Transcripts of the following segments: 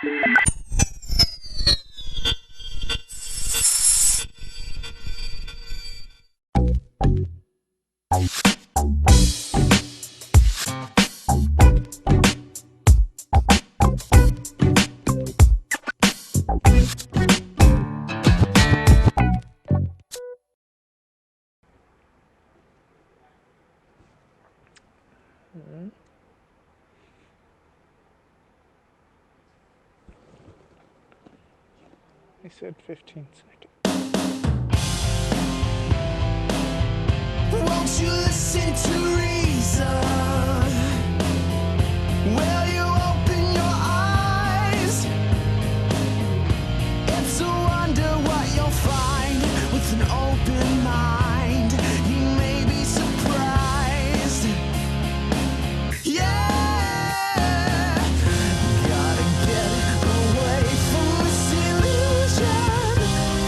I said 15 seconds. Won't you listen to reason? Will you open your eyes? It's a wonder what you'll find with an open mind. You may be surprised. Yeah! Gotta get away from this illusion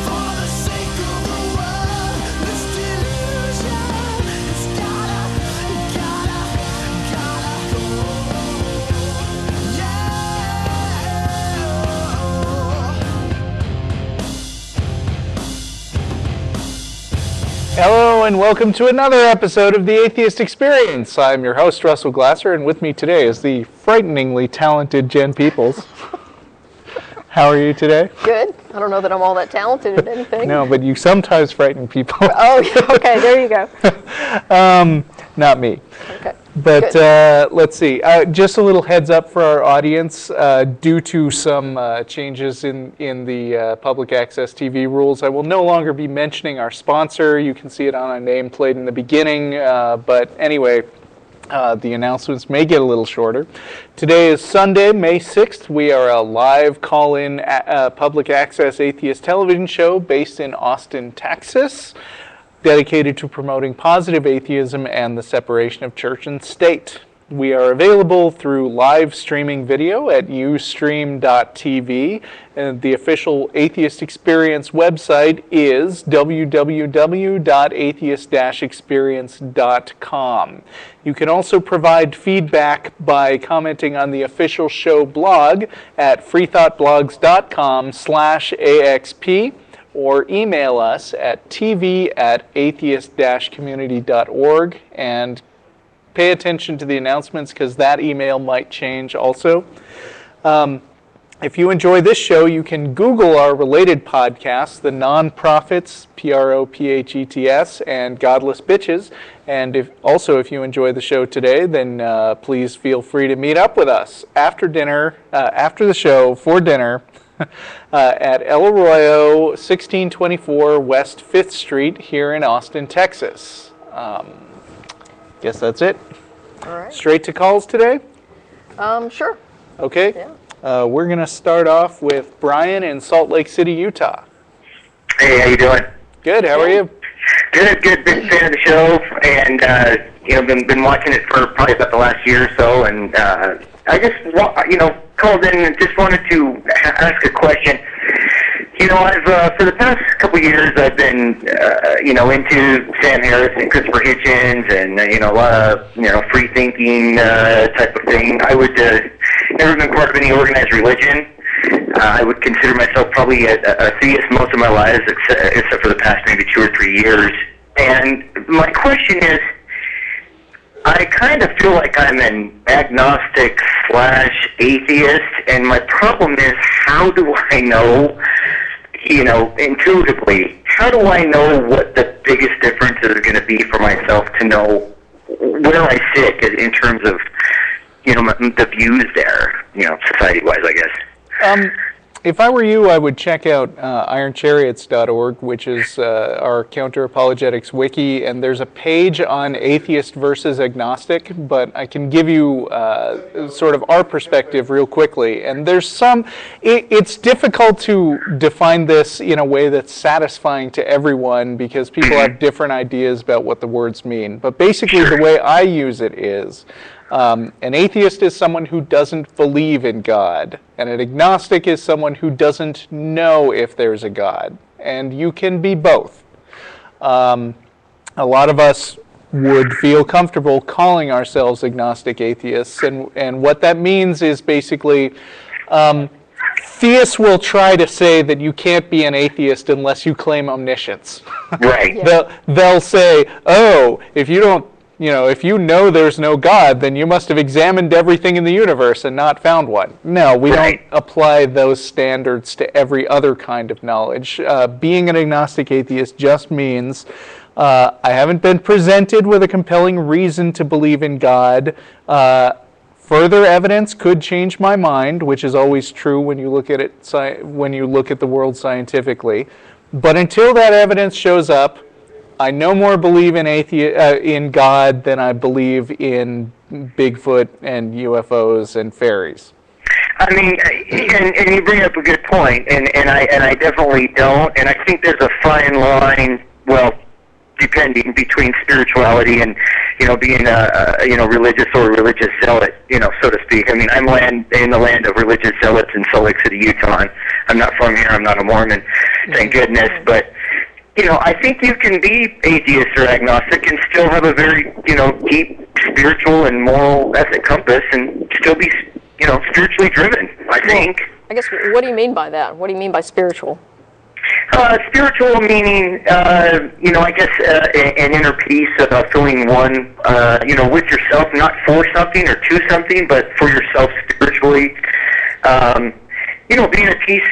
for the sake of the world. This delusion, it's gotta go. Yeah! Hello and welcome to another episode of the Atheist Experience. I'm your host, Russell Glasser, and with me today is the frighteningly talented Jen Peeples. How are you today? Good. I don't know that I'm all that talented at anything. No, but you sometimes frighten people. Oh, yeah, okay, there you go. Not me. Okay. But let's see. Just a little heads up for our audience. Due to some changes in the public access TV rules, I will no longer be mentioning our sponsor. You can see it on a nameplate in the beginning. But anyway, the announcements may get a little shorter. Today is Sunday, May 6th. We are a live call-in public access atheist television show based in Austin, Texas, dedicated to promoting positive atheism and the separation of church and state. We are available through live streaming video at ustream.tv, and the official Atheist Experience website is www.atheist-experience.com. You can also provide feedback by commenting on the official show blog at freethoughtblogs.com/AXP, or email us at tv@atheist-community.org, and pay attention to the announcements because that email might change also. If you enjoy this show, you can Google our related podcasts, The Nonprofits, Prophets, and Godless Bitches. And if you enjoy the show today, then please feel free to meet up with us after dinner, after the show, for dinner, at El Arroyo, 1624 West 5th Street here in Austin, Texas. Guess that's it. All right. Straight to calls today? Sure. Okay. Yeah. We're going to start off with Brian in Salt Lake City, Utah. Hey, how you doing? Good. How are you? Good. Big fan of the show, and been watching it for probably about the last year or so, and I just called in and just wanted to ask a question. I've for the past couple of years, I've been into Sam Harris and Christopher Hitchens, and a lot of free thinking type of thing. I would never been part of any organized religion. I would consider myself probably a theist most of my life, except for the past maybe 2 or 3 years. And my question is, I kind of feel like I'm an agnostic/atheist, and my problem is, how do I know, intuitively, how do I know what the biggest differences are going to be for myself to know where I sit in terms of, the views there, society-wise, I guess? If I were you, I would check out ironchariots.org, which is our counter-apologetics wiki, and there's a page on atheist versus agnostic, but I can give you sort of our perspective real quickly. And there's it's difficult to define this in a way that's satisfying to everyone because people have different ideas about what the words mean. But basically the way I use it is, an atheist is someone who doesn't believe in God, and an agnostic is someone who doesn't know if there's a God, and you can be both. A lot of us would feel comfortable calling ourselves agnostic atheists, and what that means is basically theists will try to say that you can't be an atheist unless you claim omniscience. Right. Yeah. They'll say, oh, if you don't, if you know there's no God, then you must have examined everything in the universe and not found one. No, we Right. don't apply those standards to every other kind of knowledge. Being an agnostic atheist just means I haven't been presented with a compelling reason to believe in God. Further evidence could change my mind, which is always true when you look at it, when you look at the world scientifically. But until that evidence shows up, I no more believe in God than I believe in Bigfoot and UFOs and fairies. I mean, and you bring up a good point, and I definitely don't, and I think there's a fine line, well, depending between spirituality and, being a religious or religious zealot, so to speak. I mean, I'm in the land of religious zealots in Salt Lake City, Utah. And I'm not from here. I'm not a Mormon, thank goodness. But, I think you can be atheist or agnostic and still have a very, deep spiritual and moral ethic compass and still be, spiritually driven, I think. I guess, what do you mean by that? What do you mean by spiritual? Spiritual meaning, I guess an inner peace, feeling one, with yourself, not for something or to something, but for yourself spiritually. Being at peace,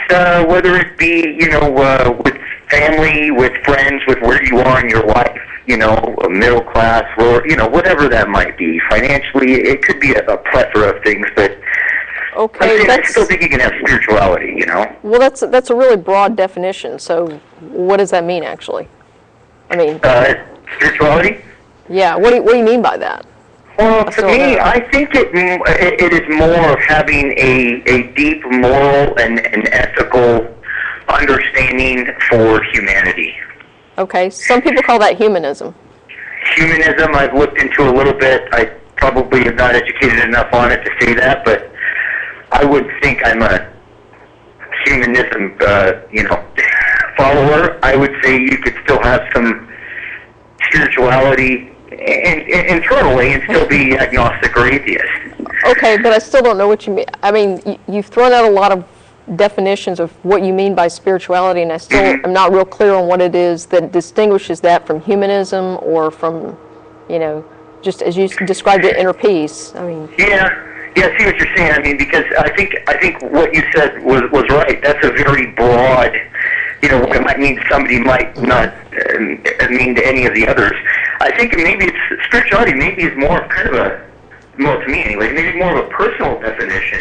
whether it be, with family, with friends, with where you are in your life, middle class, or, whatever that might be. Financially, it could be a plethora of things, but Okay, I still think you can have spirituality, Well, that's a really broad definition. So, what does that mean, actually? I mean, spirituality? yeah. What do you mean by that? Well, to me, I think it is more of having a deep moral and ethical understanding for humanity. Okay, some people call that humanism. Humanism, I've looked into a little bit. I probably am not educated enough on it to say that, but I would think I'm a humanism, follower. I would say you could still have some spirituality internally and still be agnostic or atheist. Okay, but I still don't know what you mean. I mean, you've thrown out a lot of definitions of what you mean by spirituality, and I still am not real clear on what it is that distinguishes that from humanism or from, just as you described it, inner peace. I mean. Yeah, I see what you're saying. I mean, because I think what you said was right. That's a very broad, it might mean somebody might not mean to any of the others. I think maybe spirituality maybe is more of kind of well, to me anyway, maybe more of a personal definition.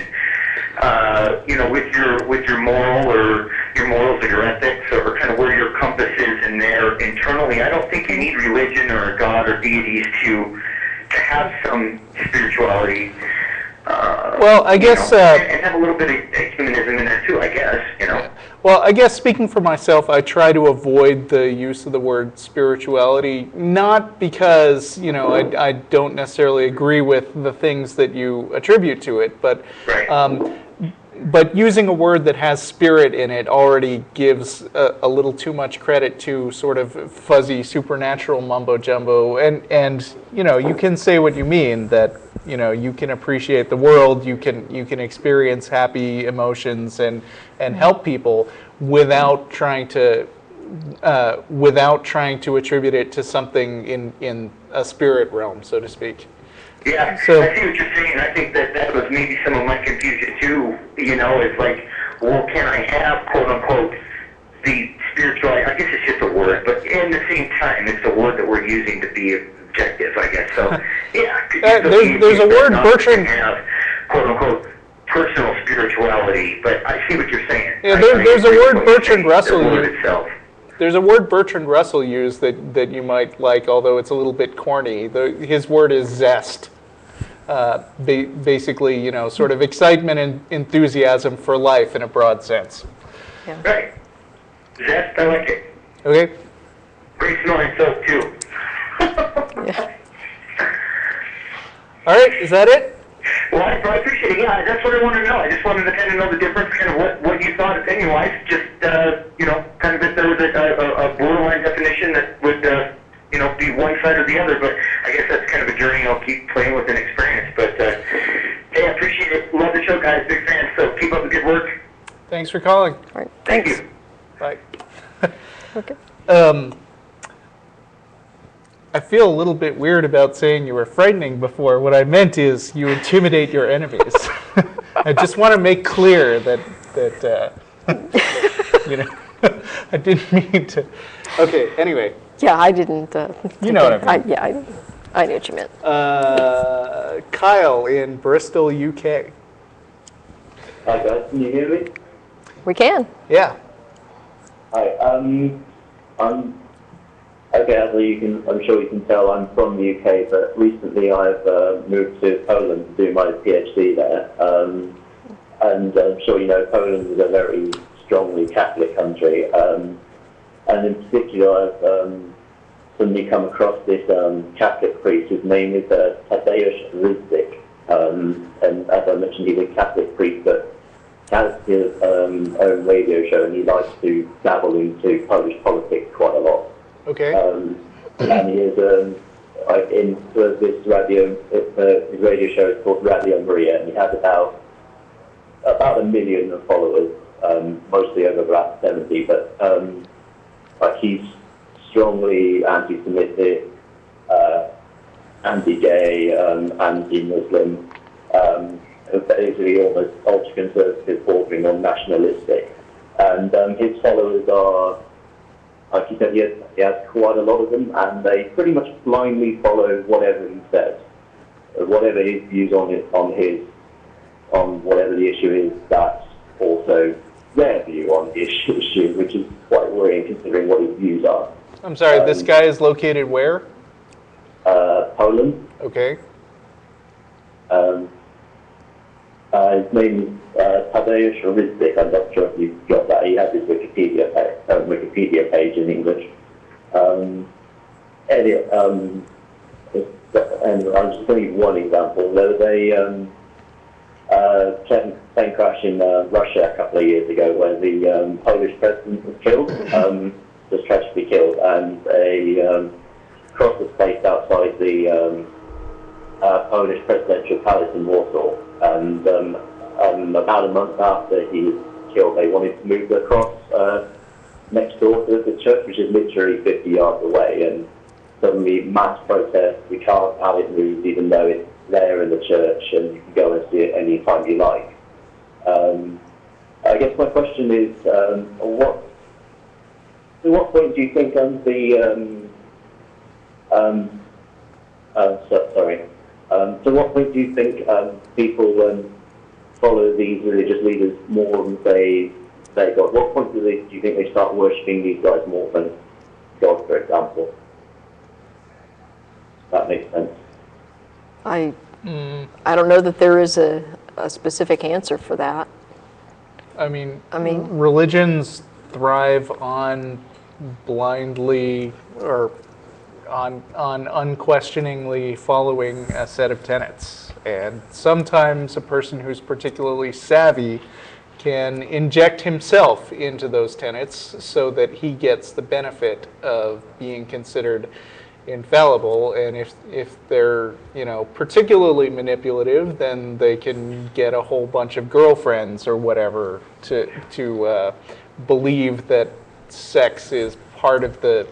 With your moral or your morals or your ethics or kind of where your compass is in there internally. I don't think you need religion or a god or deities to have some spirituality. Well, I guess... and have a little bit of humanism in there too, I guess, Yeah. Well, I guess speaking for myself, I try to avoid the use of the word spirituality, not because, I don't necessarily agree with the things that you attribute to it, but... Right. But using a word that has spirit in it already gives a little too much credit to sort of fuzzy supernatural mumbo jumbo, and you can say what you mean, that you can appreciate the world, you can experience happy emotions and help people without trying to attribute it to something in a spirit realm, so to speak. Yeah, So, I see what you're saying. I think that was maybe some of my confusion too. It's like, well, can I have, quote unquote, the spiritual? I guess it's just a word, but in the same time, it's a word that we're using to be objective, I guess. So, yeah, there's a word Bertrand have, quote unquote, personal spirituality. But I see what you're saying. Yeah, there's a word Bertrand Russell the word used. itself. There's a word Bertrand Russell used that you might like, although it's a little bit corny. His word is zest. Basically, sort of excitement and enthusiasm for life in a broad sense. Yeah. Right. Zest, I like it. Okay? Great smelling soap too. Yeah. All right, is that it? Well, I appreciate it. Yeah, that's what I want to know. I just wanted to kind of know the difference, kind of what you thought opinion-wise. Just, kind of if there was a borderline definition that would, be one side or the other. But I guess that's kind of a journey I'll keep playing with and experience. But, hey, I appreciate it. Love the show, guys. Big fan. So keep up the good work. Thanks for calling. All right, Thank thanks. you. Bye. Okay. I feel a little bit weird about saying you were frightening before. What I meant is you intimidate your enemies. I just want to make clear that you know, I didn't mean to. Okay, anyway. Yeah, I didn't. You know what I mean. Yeah, I knew what you meant. Kyle in Bristol, UK. Hi guys, can you hear me? We can. Yeah. Hi, I'm okay. As I'm sure you can tell, I'm from the UK, but recently I've moved to Poland to do my PhD there. And I'm sure you know Poland is a very strongly Catholic country, and in particular, I've suddenly come across this Catholic priest. His name is Atheist. And as I mentioned, he's a Catholic priest, but has his own radio show, and he likes to dabble into Polish politics quite a lot. Okay. And he is in this radio. His radio show is called Radio Maria, and he has about 1 million followers, mostly over about 70. But like he's strongly anti-Semitic, anti-gay, anti-Muslim. Basically almost ultra-conservative, bordering on nationalistic. And his followers are, like you said, he has quite a lot of them, and they pretty much blindly follow whatever he says. Whatever his views on whatever the issue is, that's also their view on the issue, which is quite worrying considering what his views are. I'm sorry, this guy is located where? Poland. Okay. His name is Tadeusz Rydzyk. I'm not sure if you've got that. He has his Wikipedia page in English. Anyway, and I'll just give you one example. There was a plane crash in Russia a couple of years ago where the Polish president was killed, was tragically killed, and a cross was placed outside the Polish presidential palace in Warsaw. And about a month after he was killed, they wanted to move the cross next door to the church, which is literally 50 yards away. And suddenly, mass protest. We can't have it moved, even though it's there in the church, and you can go and see it any time you like. I guess my question is, to what point do you think to what point do you think people follow these religious leaders more than say God? What point do you think they start worshipping these guys more than God, for example? That makes sense. I don't know that there is a specific answer for that. I mean, religions thrive on blindly or on unquestioningly following a set of tenets. And sometimes a person who's particularly savvy can inject himself into those tenets so that he gets the benefit of being considered infallible. And if they're, particularly manipulative, then they can get a whole bunch of girlfriends or whatever to believe that sex is part of the,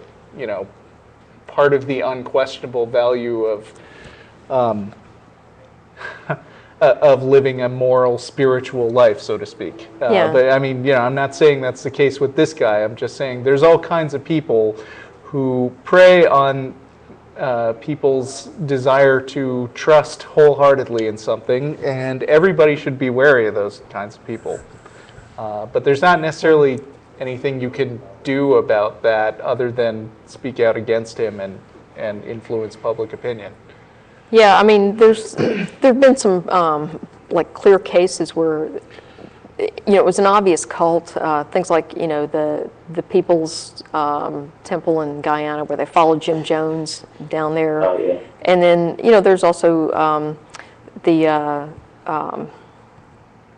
part of the unquestionable value of living a moral, spiritual life, so to speak. Yeah. But I mean, I'm not saying that's the case with this guy. I'm just saying there's all kinds of people who prey on people's desire to trust wholeheartedly in something, and everybody should be wary of those kinds of people. But there's not necessarily anything you can do about that other than speak out against him and influence public opinion. Yeah, I mean, there've been some clear cases where it was an obvious cult. Things like the Peeples temple in Guyana, where they followed Jim Jones down there. Oh, yeah. And then there's also the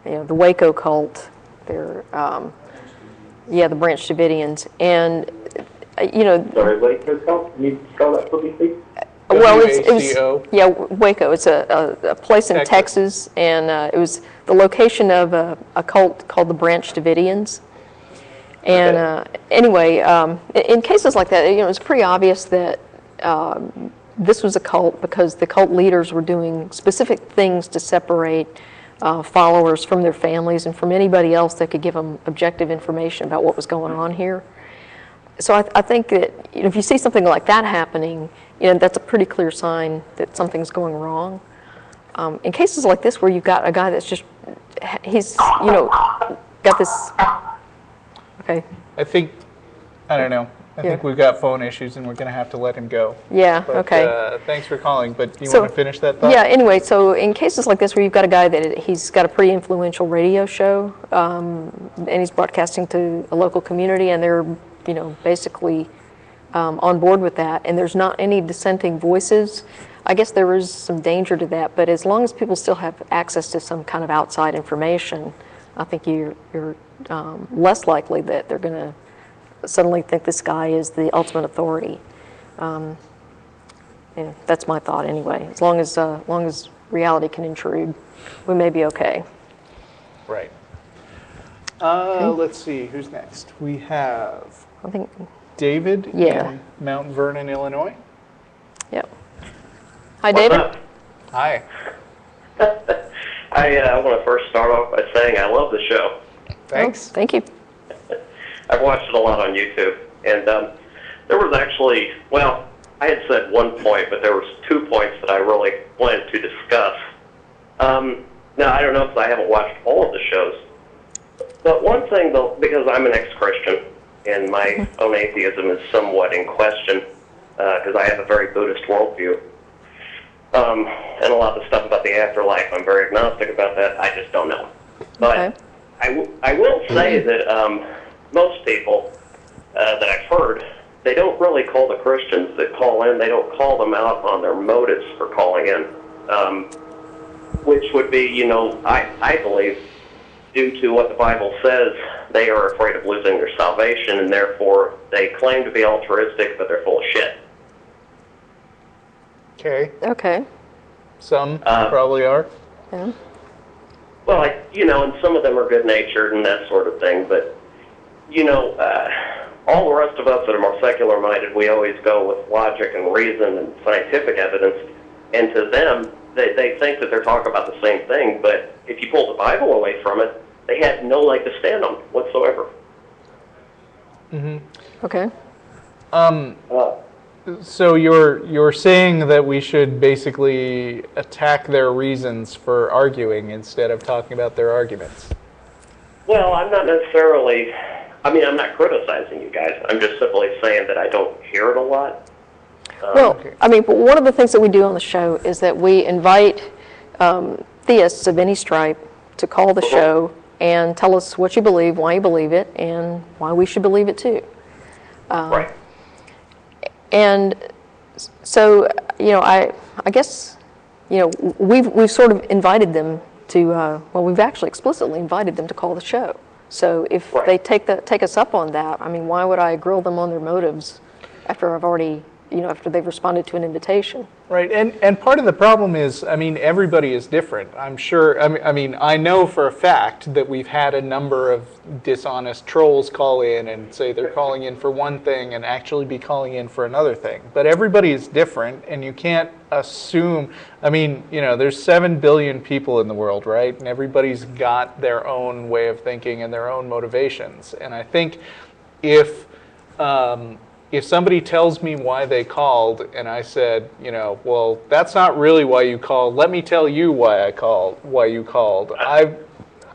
Waco cult. They're the Branch Davidians, and Sorry, Waco cult? Can you spell that for me, please? Well, it was WACO? yeah, Waco. It's a place in Texas, and it was the location of a cult called the Branch Davidians. And anyway, in cases like that, it's pretty obvious that this was a cult because the cult leaders were doing specific things to separate followers from their families and from anybody else that could give them objective information about what was going on here. So I think that if you see something like that happening, that's a pretty clear sign that something's going wrong. In cases like this where you've got a guy that's just, he's, got this, okay. I don't know. I think we've got phone issues and we're going to have to let him go. Yeah, But, okay. Thanks for calling, but do you want to finish that thought? Yeah, anyway, so in cases like this where you've got a guy that he's got a pretty influential radio show, and he's broadcasting to a local community, and they're, basically on board with that, and there's not any dissenting voices, I guess there is some danger to that, but as long as people still have access to some kind of outside information, I think you're less likely that they're going to suddenly think this guy is the ultimate authority. That's my thought anyway. As long as reality can intrude, we may be okay. Right. Let's see, who's next? We have I think. David Yeah. in Mount Vernon, Illinois. Yep. Hi, David. What's up? Hi. I want to first start off by saying I love the show. Thanks. Oh, thank you. I've watched it a lot on YouTube, and there was actually, well, I had said one point, but there was 2 points that I really wanted to discuss. Now, I don't know if I haven't watched all of the shows, but one thing, though, because I'm an ex-Christian, and my own atheism is somewhat in question, because I have a very Buddhist worldview, and a lot of the stuff about the afterlife, I'm very agnostic about that. I just don't know. But I will say that most people that I've heard, they don't really call the Christians that call in, they don't call them out on their motives for calling in, which would be, I believe, due to what the Bible says, they are afraid of losing their salvation, and therefore they claim to be altruistic, but they're full of shit. Okay. Okay. Some probably are. Yeah. Well, and some of them are good-natured and that sort of thing, but, all the rest of us that are more secular-minded, we always go with logic and reason and scientific evidence, and to them, they think that they're talking about the same thing, but if you pull the Bible away from it, they had no leg to stand on whatsoever. Mm-hmm. Okay. So you're saying that we should basically attack their reasons for arguing instead of talking about their arguments? Well, I'm not necessarily, I'm not criticizing you guys. I'm just simply saying that I don't hear it a lot. Well, but one of the things that we do on the show is that we invite theists of any stripe to call the show and tell us what you believe, why you believe it, and why we should believe it too. Right. And so, I guess, we've sort of invited them to, we've actually explicitly invited them to call the show. So if they take us up on that, why would I grill them on their motives after I've already, after they've responded to an invitation? Right, and part of the problem is, everybody is different. I'm sure, I know for a fact that we've had a number of dishonest trolls call in and say they're calling in for one thing and actually be calling in for another thing. But everybody is different, and you can't assume, there's 7 billion people in the world, right? And everybody's got their own way of thinking and their own motivations. And I think if somebody tells me why they called and I said, well, that's not really why you called. Let me tell you why you called.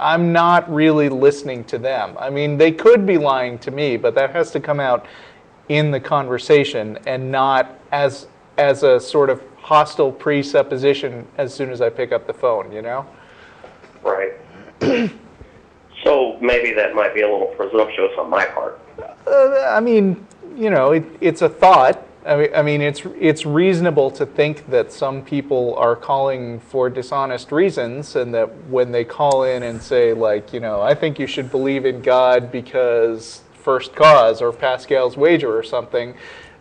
I'm not really listening to them. They could be lying to me, but that has to come out in the conversation and not as a sort of hostile presupposition as soon as I pick up the phone, Right. So maybe that might be a little presumptuous on my part. It's a thought. It's reasonable to think that some people are calling for dishonest reasons, and that when they call in and say, I think you should believe in God because first cause or Pascal's wager or something,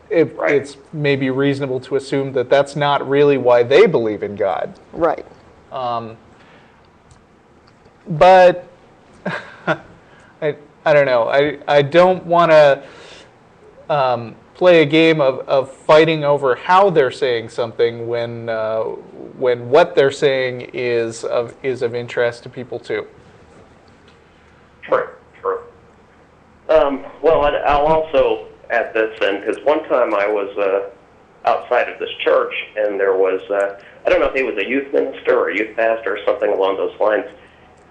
Right. it's maybe reasonable to assume that that's not really why they believe in God. Right. But I don't know. I don't want to play a game of fighting over how they're saying something when what they're saying is of interest to people too. True. Well, I'll also add this in, because one time I was outside of this church, and there was, I don't know if he was a youth minister or a youth pastor or something along those lines,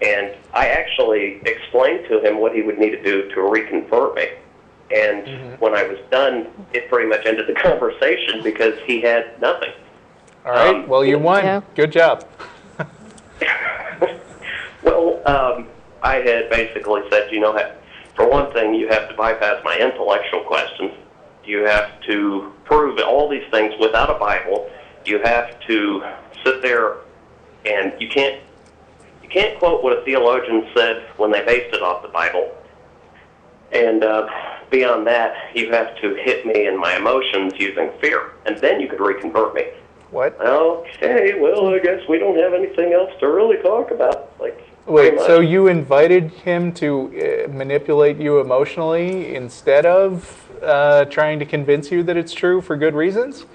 and I actually explained to him what he would need to do to reconvert me. And when I was done, it pretty much ended the conversation because he had nothing. All right. Well, you won. Yeah. Good job. Well, I had basically said, for one thing, you have to bypass my intellectual questions. You have to prove all these things without a Bible. You have to sit there, and you can't quote what a theologian said when they based it off the Bible. And beyond that, you have to hit me in my emotions using fear, and then you could reconvert me. What? Okay, well, I guess we don't have anything else to really talk about. Wait, so you invited him to manipulate you emotionally instead of trying to convince you that it's true for good reasons?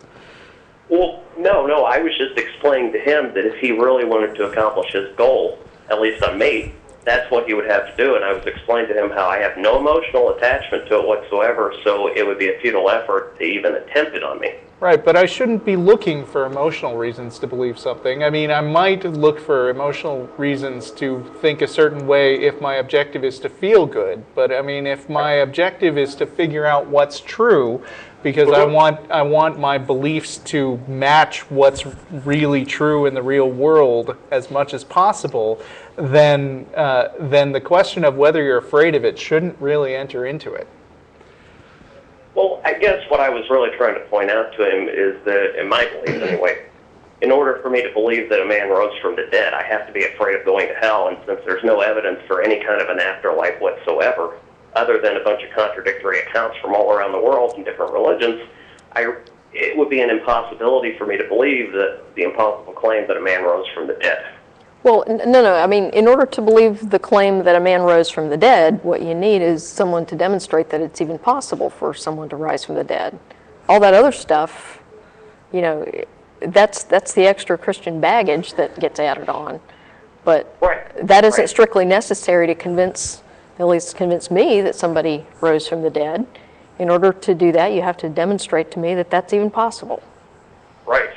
Well, no, I was just explaining to him that if he really wanted to accomplish his goal, at least on me, that's what he would have to do. And I was explaining to him how I have no emotional attachment to it whatsoever, so it would be a futile effort to even attempt it on me. Right, but I shouldn't be looking for emotional reasons to believe something. I mean, I might look for emotional reasons to think a certain way if my objective is to feel good. But I mean, if my objective is to figure out what's true, because I want my beliefs to match what's really true in the real world as much as possible, then the question of whether you're afraid of it shouldn't really enter into it. Well, I guess what I was really trying to point out to him is that, in my belief anyway, in order for me to believe that a man rose from the dead, I have to be afraid of going to hell, and since there's no evidence for any kind of an afterlife whatsoever, other than a bunch of contradictory accounts from all around the world in different religions, it would be an impossibility for me to believe that the impossible claim that a man rose from the dead. Well, no. I mean, in order to believe the claim that a man rose from the dead, what you need is someone to demonstrate that it's even possible for someone to rise from the dead. All that other stuff, that's the extra Christian baggage that gets added on. But that isn't strictly necessary to at least convince me that somebody rose from the dead. In order to do that, you have to demonstrate to me that that's even possible. Right.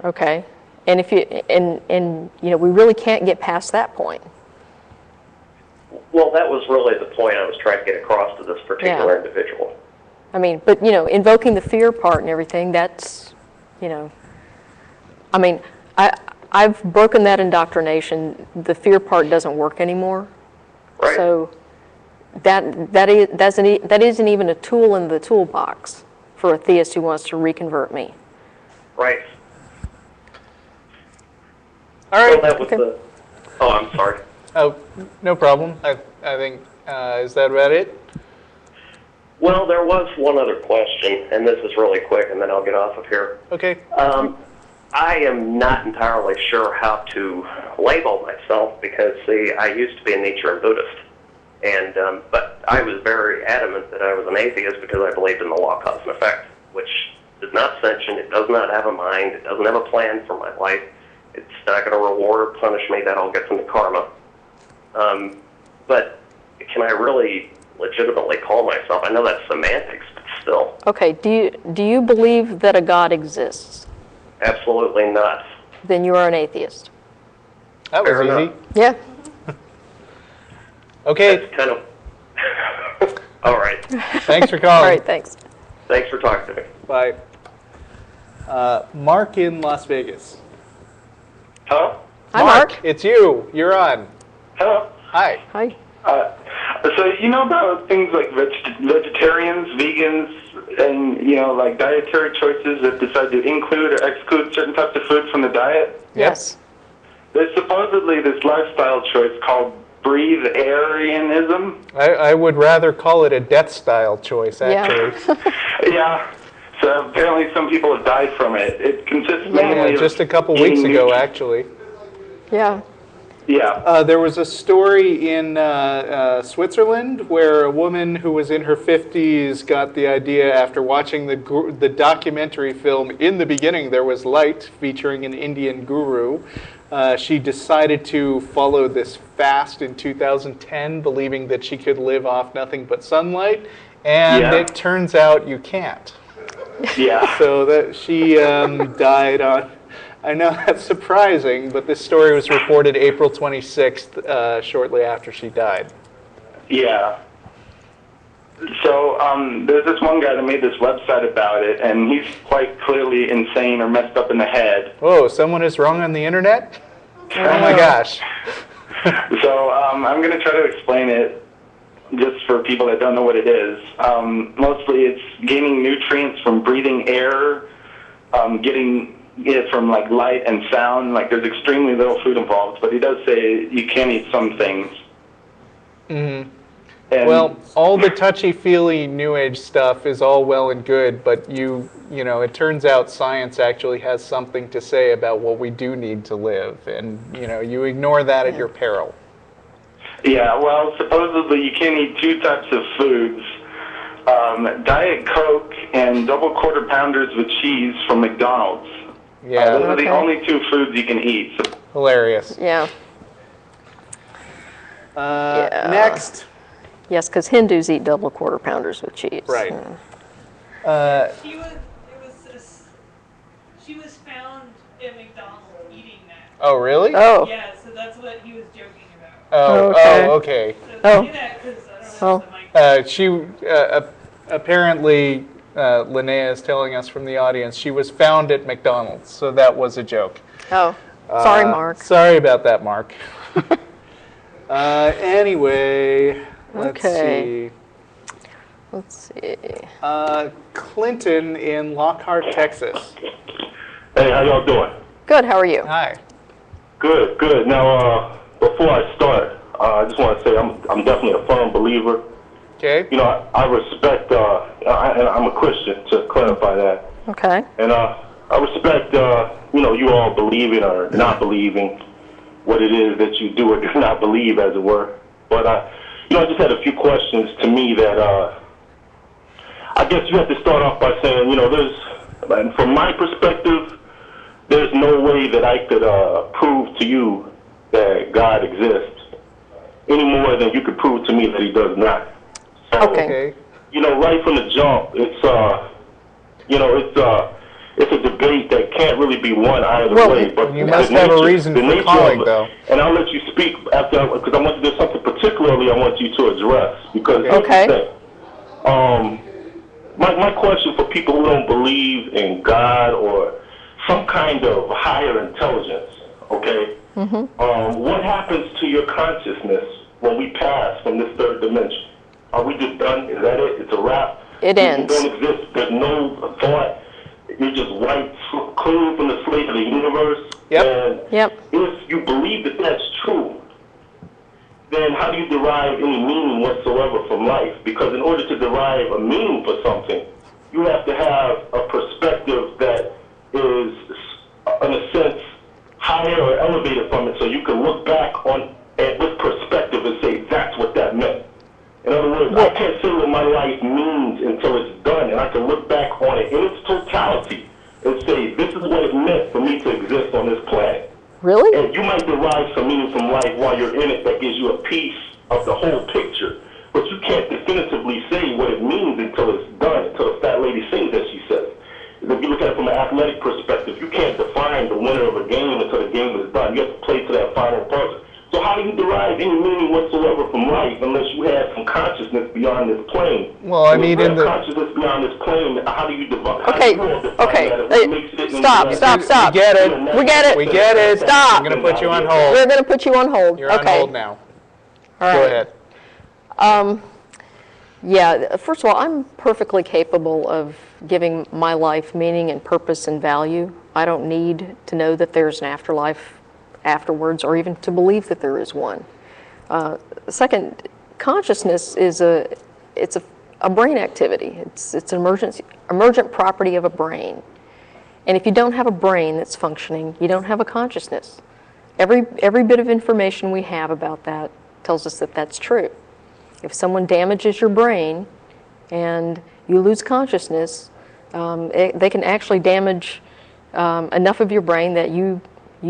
Okay. And if we really can't get past that point. Well, that was really the point I was trying to get across to this particular individual. I mean, but invoking the fear part and everything, that's, I mean, I've broken that indoctrination. The fear part doesn't work anymore. Right. So that isn't even a tool in the toolbox for a theist who wants to reconvert me. Right. All right. So that was the... Oh, I'm sorry. Oh, no problem. I think, is that about it? Well, there was one other question, and this is really quick, and then I'll get off of here. Okay. I am not entirely sure how to label myself because, see, I used to be a Nietzschean Buddhist, and but I was very adamant that I was an atheist because I believed in the law, cause, and effect, which is not sentient, it does not have a mind, it doesn't have a plan for my life, it's not going to reward or punish me, that all gets into karma. But can I really legitimately call myself, I know that's semantics, but still. Okay, do you believe that a God exists? Absolutely not. Then you are an atheist. That was Fair easy. enough. Yeah. Okay. That's kind of... All right. Thanks for calling. All right, thanks. Thanks for talking to me. Bye. Mark in Las Vegas. Hello? Hi, Mark. It's you. You're on. Hello. Hi. Hi. So you know about things like vegetarians, vegans, and like dietary choices that decide to include or exclude certain types of food from the diet? Yes. There's supposedly this lifestyle choice called breatharianism. I would rather call it a death style choice, actually. Yeah. So apparently some people have died from it. It consists mainly of just a couple eating weeks ago, nutrients. actually. Yeah. Yeah. There was a story in Switzerland where a woman who was in her 50s got the idea after watching the documentary film In the Beginning There Was Light, featuring an Indian guru. She decided to follow this fast in 2010, believing that she could live off nothing but sunlight, and Yeah. it turns out you can't. Yeah. So that she died on. I know that's surprising, but this story was reported April 26th, shortly after she died. Yeah. So there's this one guy that made this website about it, and he's quite clearly insane or messed up in the head. Whoa, someone is wrong on the internet? Oh my gosh. So I'm going to try to explain it just for people that don't know what it is. Mostly it's gaining nutrients from breathing air, getting it from like light and sound. Like there's extremely little food involved, but he does say you can eat some things. Mm-hmm. And Well, all the touchy-feely New Age stuff is all well and good, but you know, it turns out science actually has something to say about what we do need to live, and you ignore that at your peril. yeah, well, supposedly you can eat two types of foods. Diet Coke and double quarter pounders with cheese from McDonald's. Yeah, Those are the Okay. only two foods you can eat. So, hilarious. Yeah. Yeah. Next. Yes, because Hindus eat double quarter pounders with cheese. Right. She was found at McDonald's eating that. Oh, really? Oh. Yeah, so that's what he was joking about. Oh, Okay. okay. So Oh. say that because I don't Oh. know if the mic. She apparently, Linnea is telling us from the audience, she was found at McDonald's, so that was a joke. Oh. Sorry, Mark. Sorry about that, Mark. Anyway, let's Okay. see. Let's see. Clinton in Lockhart, Texas. Hey, how y'all doing? Good. How are you? Hi. Good, good. Now, before I start, I just want to say I'm definitely a firm believer. Okay. You know, I respect, and I'm a Christian, to clarify that. Okay. And I respect, you all believing or not believing what it is that you do or do not believe, as it were. But, I just had a few questions to me that I guess you have to start off by saying, from my perspective, there's no way that I could prove to you that God exists any more than you could prove to me that he does not. So, Okay. right from the jump, it's a debate that can't really be won either Well, way. But you the must have a reason the for nature calling, of it- though. And I'll let you speak after, because there's something particularly I want you to address. Because here's the Okay. thing. My question for people who don't believe in God or some kind of higher intelligence, okay? What happens to your consciousness when we pass from this third dimension? Are we just done? Is that it? It's a wrap? It You ends. don't exist. There's no thought. You're just wiped clean from the slate of the universe. Yep. And Yep. if you believe that that's true, then how do you derive any meaning whatsoever from life? Because in order to derive a meaning for something, you have to have a perspective that is, in a sense, higher or elevated from it, so you can look back on it with perspective and say, that's what that meant. In other words, I can't say what my life means until it's done, and I can look back on it in its totality and say, this is what it meant for me to exist on this planet. Really? And you might derive some meaning from life while you're in it that gives you a piece of the whole picture. But you can't definitively say what it means until it's done, until the fat lady sings, as she says. If you look at it from an athletic perspective, you can't define the winner of a game until the game is done. You have to play to that final buzzer. So how do you derive any meaning whatsoever from life unless you have some consciousness beyond this plane? Well, I mean, If you in have the consciousness beyond this plane, how do you define? Okay, okay. Stop. we get it. We get it. We get it. Stop. I'm going to put you on hold. We're going to put you on hold. You're on Okay. hold now. All Go right. ahead. Yeah, first of all, I'm perfectly capable of giving my life meaning and purpose and value. I don't need to know that there's an afterlife afterwards or even to believe that there is one. Second, consciousness is a brain activity. It's an emergent property of a brain. And if you don't have a brain that's functioning, you don't have a consciousness. Every bit of information we have about that tells us that that's true. If someone damages your brain and you lose consciousness, they can actually damage enough of your brain that you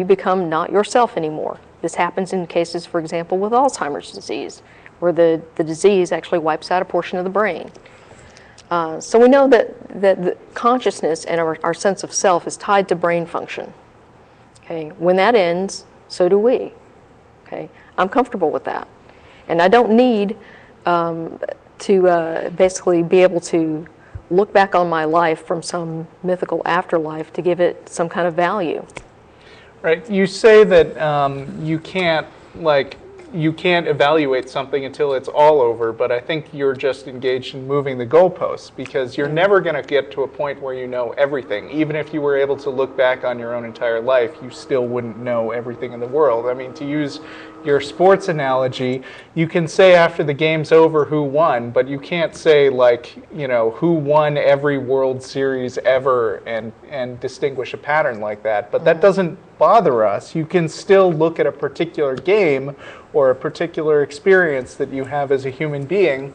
become not yourself anymore. This happens in cases, for example, with Alzheimer's disease, where the disease actually wipes out a portion of the brain. So we know that the consciousness and our sense of self is tied to brain function. Okay, when that ends, so do we. Okay, I'm comfortable with that, and I don't need to basically be able to look back on my life from some mythical afterlife to give it some kind of value. Right. You say that you can't evaluate something until it's all over, but I think you're just engaged in moving the goalposts, because you're never going to get to a point where you know everything. Even if you were able to look back on your own entire life, you still wouldn't know everything in the world. I mean, to use your sports analogy, you can say after the game's over who won, but you can't say, like, you know, who won every World Series ever and distinguish a pattern like that. But that doesn't bother us. You can still look at a particular game or a particular experience that you have as a human being,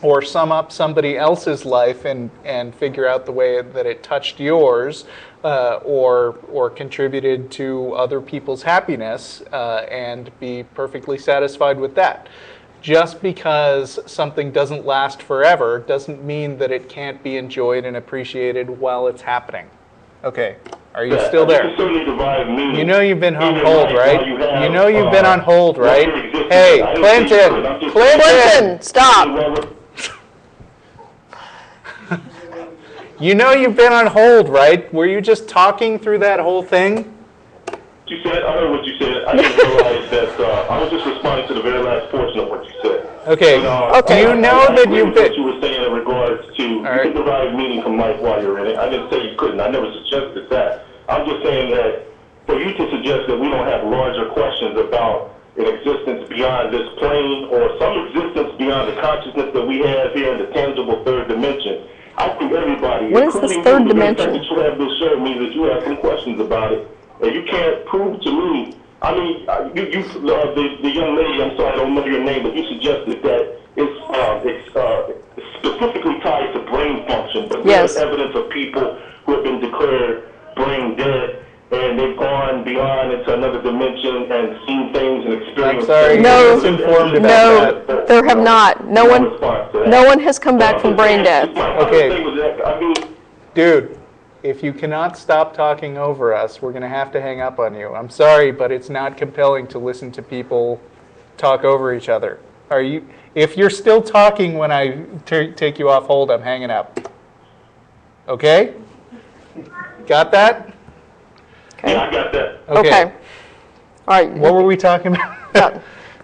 or sum up somebody else's life and figure out the way that it touched yours, or contributed to other people's happiness, and be perfectly satisfied with that. Just because something doesn't last forever doesn't mean that it can't be enjoyed and appreciated while it's happening. Okay, are you still there? You know you've been on hold, right? You know you've been on hold, right? Hey, Clinton! Clinton, stop! You know you've been on hold, right? Were you just talking through that whole thing? You said, I heard what you said. I didn't realize that I was just responding to the very last portion of what you said. Okay. Do you know that you've been... What you were saying in regards to you can derive meaning from life while you're in it. I didn't say you couldn't. I never suggested that. I'm just saying that for you to suggest that we don't have larger questions about an existence beyond this plane, or some existence beyond the consciousness that we have here in the tangible third dimension, I think everybody, what is this third dimension? That you have this show means that you have some questions about it, and you can't prove to me. I mean, the young lady, I'm sorry, I don't know your name, but you suggested that it's specifically tied to brain function, but yes, there's evidence of people who have been declared brain dead, and they've gone beyond into another dimension and seen things and experienced. I'm sorry, no, misinformed about that. There have not. No one has come back from brain death. Okay, dude, if you cannot stop talking over us, we're going to have to hang up on you. I'm sorry, but it's not compelling to listen to people talk over each other. If you're still talking when I take you off hold, I'm hanging up. Okay? Got that? Okay. Yeah, I got that. Okay. All right. What were we talking about?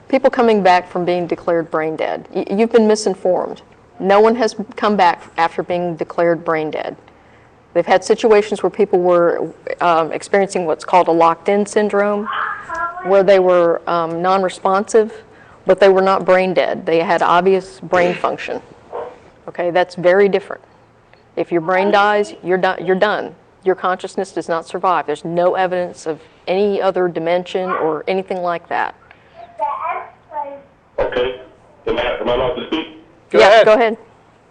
People coming back from being declared brain dead. You've been misinformed. No one has come back after being declared brain dead. They've had situations where people were experiencing what's called a locked-in syndrome, where they were non-responsive, but they were not brain dead. They had obvious brain function. Okay, that's very different. If your brain dies, you're done. Your consciousness does not survive. There's no evidence of any other dimension or anything like that. Okay. Am I allowed to speak? Go ahead. Go ahead.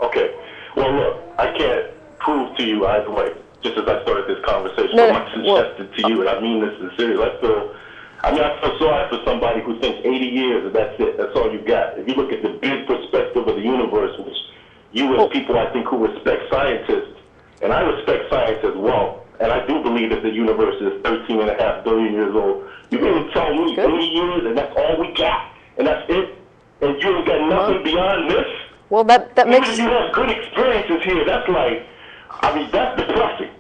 Okay. Well, look, I can't prove to you either way, just as I started this conversation. No, I suggested to you, and I mean this sincerely, I feel sorry for somebody who thinks 80 years and that's it. That's all you got. If you look at the big perspective of the universe, which you as people, I think, who respect scientists, and I respect science as well, and I do believe that the universe is 13.5 billion years old. You mean to tell me 80 years and that's all we got, and that's it? And you ain't got nothing beyond this? Well, that makes... Even if you have good experiences here, that's like, I mean, that's depressing.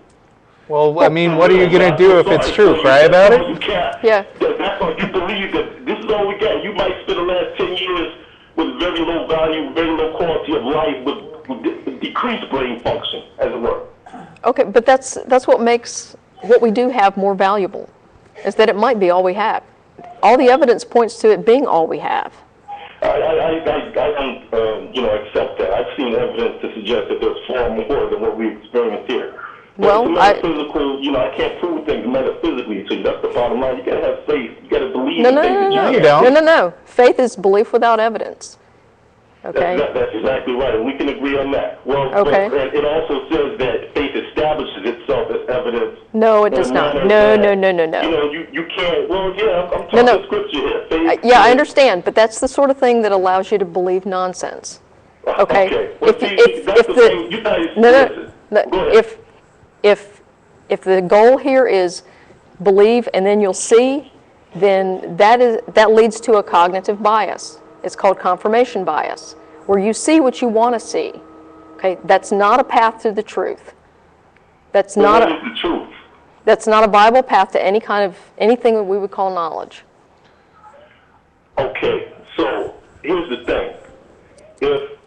Well, I mean, what are you going to do if it's true? Cry about it? Yeah. That's all you believe, that this is all we got. You might spend the last 10 years with very low value, very low quality of life, with decreased brain function, as it were. Okay, but that's what makes what we do have more valuable, is that it might be all we have. All the evidence points to it being all we have. I don't, accept that. I've seen evidence to suggest that there's far more than what we experience here. Well, But it's metaphysical, I can't prove things metaphysically to you. That's the bottom line. You gotta have faith. You gotta believe No, in no, things. no, that no, you no, don't. no, no. Faith is belief without evidence. Okay. That's exactly right, and we can agree on that. Well, Okay. but it also says that faith establishes itself as evidence. No, it in a does not. manner No, that, no, no, no, no. You can't. Well, yeah, I'm talking No, no. scripture here. Faith, Yeah, I understand, but that's the sort of thing that allows you to believe nonsense. Okay. Well, that's the thing. You guys, listen. Go ahead. If the goal here is believe and then you'll see, then that leads to a cognitive bias. It's called confirmation bias, where you see what you want to see. Okay, that's not a path to the truth. That's not What is the truth? That's not a viable path to anything that we would call knowledge. Okay, so here's the thing. If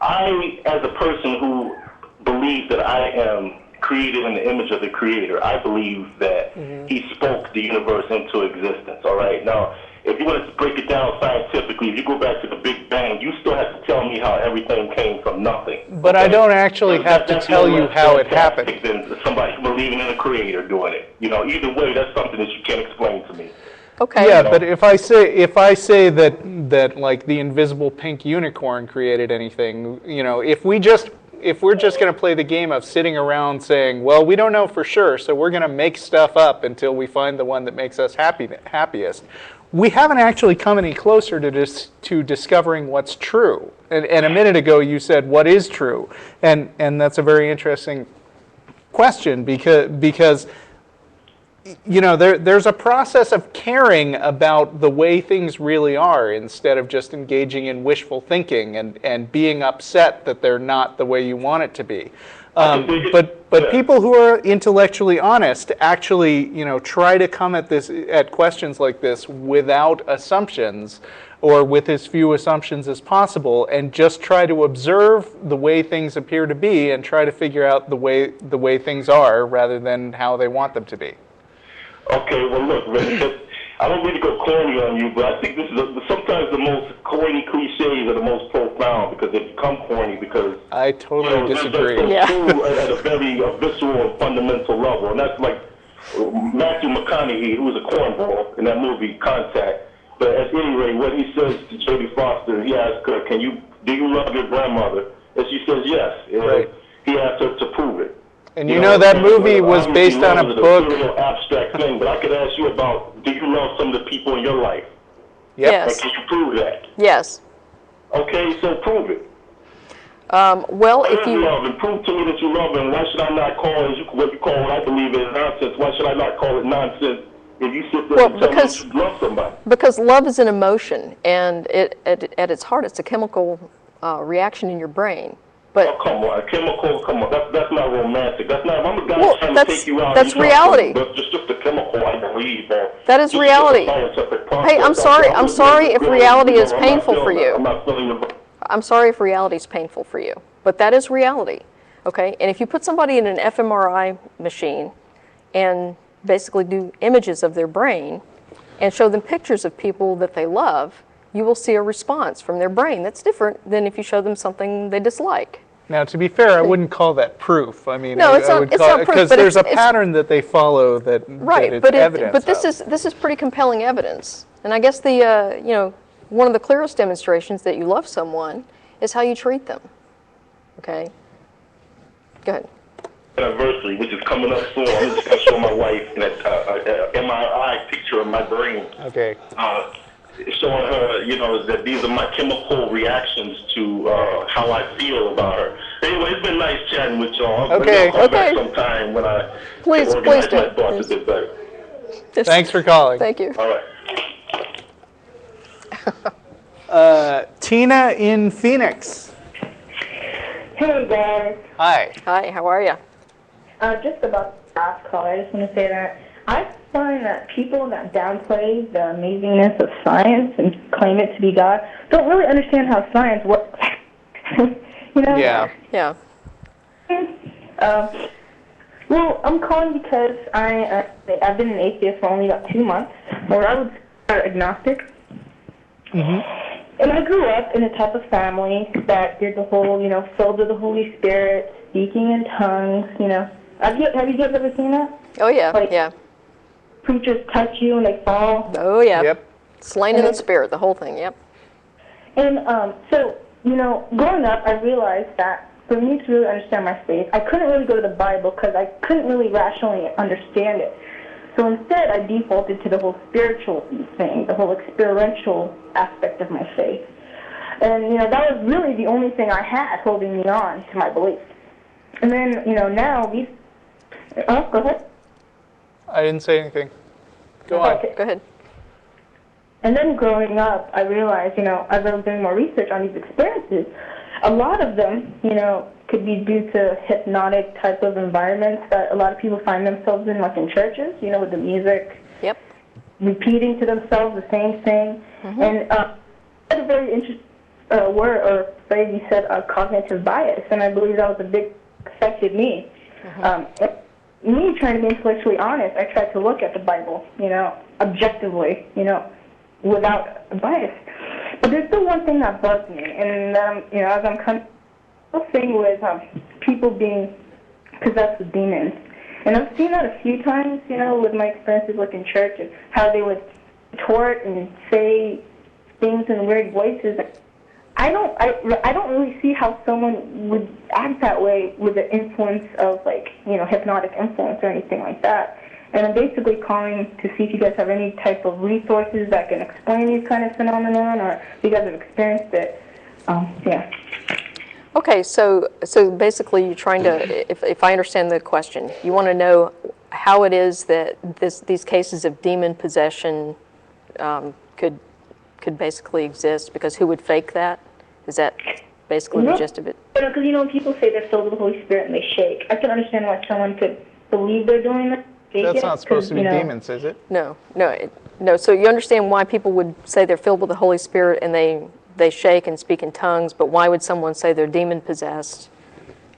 I, as a person who believes that I am created in the image of the Creator, I believe that He spoke the universe into existence, all right? Now, if you want to break it down scientifically, if you go back to the Big Bang, you still have to tell me how everything came from nothing. But I don't actually have to tell you how it happened. Than somebody believing in a Creator doing it. Either way, that's something that you can't explain to me. Okay. Yeah, but if I say that like the invisible pink unicorn created anything, if we're just going to play the game of sitting around saying, well, we don't know for sure, so we're going to make stuff up until we find the one that makes us happiest, we haven't actually come any closer to discovering what's true. And a minute ago you said, what is true? And that's a very interesting question because there's a process of caring about the way things really are instead of just engaging in wishful thinking and being upset that they're not the way you want it to be. But people who are intellectually honest actually, try to come at questions like this without assumptions or with as few assumptions as possible, and just try to observe the way things appear to be and try to figure out the way things are rather than how they want them to be. Okay, well, look, Rick, I don't mean to go corny on you, but I think this is sometimes the most corny cliches are the most profound because they become corny because I totally disagree. They're so true at a very visceral and fundamental level, and that's like Matthew McConaughey, who was a cornball in that movie Contact. But at any rate, what he says to Jodie Foster, he asks her, do you love your grandmother? And she says yes. Right. He asked her to prove it. And that movie was based on a book. It's a real abstract thing, but I could ask you about, do you love some of the people in your life? Yep. Yes. And can you prove that? Yes. Okay, so prove it. Well, if you love and prove to me that you love, and why should I not call it what you call what I believe is nonsense? Why should I not call it nonsense if you sit there and tell me that you love somebody? Because love is an emotion, and at its heart, it's a chemical reaction in your brain. But come on, chemical, that's not romantic. That's not. If I'm a guy trying to take you out. That's reality. That's just a chemical, I believe. That is reality. Hey, I'm sorry if reality is painful for you. I'm not feeling I'm sorry if reality is painful for you, but that is reality. Okay, and if you put somebody in an fMRI machine and basically do images of their brain and show them pictures of people that they love, you will see a response from their brain that's different than if you show them something they dislike. Now, to be fair, I wouldn't call that proof. I mean, no, it's not proof, because there's a pattern that they follow that it's evidence. But this is pretty compelling evidence, and I guess the one of the clearest demonstrations that you love someone is how you treat them. Okay, go ahead. Anniversary, which is coming up soon. I'm just gonna show my wife an MRI picture of my brain. Okay. Showing her, that these are my chemical reactions to how I feel about her. Anyway, it's been nice chatting with y'all. Okay. I'll call back sometime when I please do. my thoughts a bit better. Thanks for calling. Thank you. All right. Tina in Phoenix. Hey guys. Hi. Hi, how are you? Just about the last call, I just want to say that I find that people that downplay the amazingness of science and claim it to be God don't really understand how science works. Yeah. Yeah. Well, I'm calling because I've been an atheist for only about 2 months, or I would start agnostic. Mm-hmm. And I grew up in a type of family that did the whole, filled with the Holy Spirit, speaking in tongues, Have you guys ever seen that? Oh, yeah, Like, yeah. Preachers touch you and they fall. Oh, yeah. Yep. Slain in the spirit, the whole thing, yep. And so, growing up, I realized that for me to really understand my faith, I couldn't really go to the Bible because I couldn't really rationally understand it. So instead, I defaulted to the whole spiritual thing, the whole experiential aspect of my faith. And, that was really the only thing I had holding me on to my beliefs. And then, now these... Oh, go ahead. I didn't say anything. Go on. Okay. Go ahead. And then growing up, I realized, as I was doing more research on these experiences, a lot of them, could be due to hypnotic type of environments that a lot of people find themselves in, like in churches, with the music, Yep. repeating to themselves the same thing. Mm-hmm. And that's a very interesting word or phrase you said, cognitive bias, and I believe that was a big affected me. Mm-hmm. Me trying to be intellectually honest, I tried to look at the Bible, objectively, without a bias. But there's still one thing that bugs me, and as I'm kind of thing with people being possessed with demons. And I've seen that a few times, with my experiences like in church and how they would tort and say things in weird voices. I don't really see how someone would act that way with the influence of hypnotic influence or anything like that. And I'm basically calling to see if you guys have any type of resources that can explain these kind of phenomenon, or if you guys have experienced it. Yeah. Okay, so basically you're trying to, if I understand the question, you want to know how it is that these cases of demon possession could basically exist, because who would fake that? Is that basically the gist of it? Because, when people say they're filled with the Holy Spirit and they shake, I can understand why someone could believe they're doing that. That's not supposed to be demons, is it? No. So you understand why people would say they're filled with the Holy Spirit and they shake and speak in tongues, but why would someone say they're demon possessed?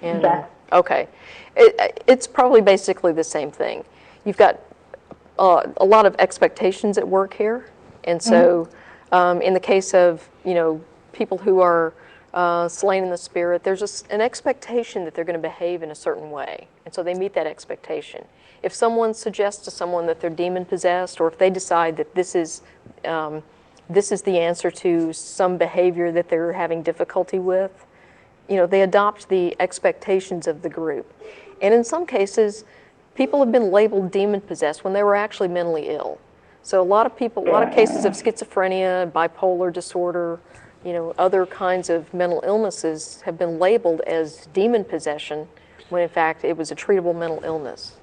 And okay, it's probably basically the same thing. You've got a lot of expectations at work here, and so in the case of people who are slain in the spirit, there's an expectation that they're going to behave in a certain way, and so they meet that expectation. If someone suggests to someone that they're demon possessed, or if they decide that this is the answer to some behavior that they're having difficulty with, they adopt the expectations of the group. And in some cases, people have been labeled demon possessed when they were actually mentally ill. So a lot of cases of schizophrenia, bipolar disorder, other kinds of mental illnesses have been labeled as demon possession when in fact it was a treatable mental illness.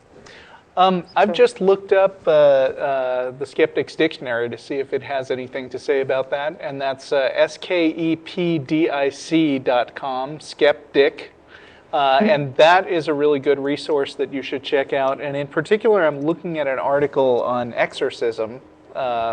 I've just looked up the Skeptic's Dictionary to see if it has anything to say about that, and that's skepdic.com, skeptic, and that is a really good resource that you should check out. And in particular, I'm looking at an article on exorcism,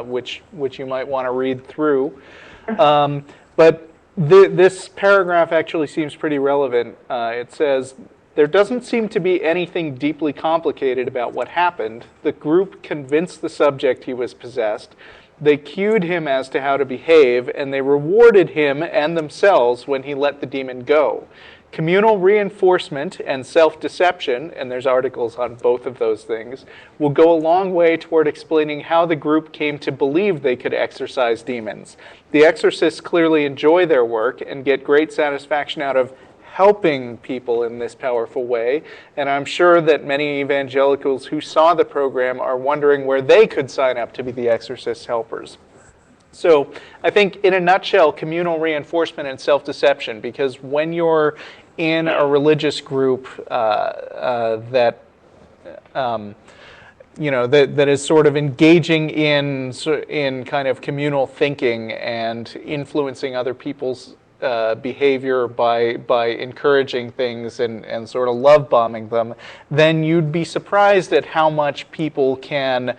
which you might want to read through. But this paragraph actually seems pretty relevant. It says, "There doesn't seem to be anything deeply complicated about what happened. The group convinced the subject he was possessed. They cued him as to how to behave, and they rewarded him and themselves when he let the demon go. Communal reinforcement and self-deception," and there's articles on both of those things, "will go a long way toward explaining how the group came to believe they could exorcise demons. The exorcists clearly enjoy their work and get great satisfaction out of helping people in this powerful way, and I'm sure that many evangelicals who saw the program are wondering where they could sign up to be the exorcist helpers." So I think in a nutshell, communal reinforcement and self-deception, because when you're in a religious group that is sort of engaging in kind of communal thinking and influencing other people's behavior by encouraging things and sort of love bombing them, then you'd be surprised at how much people can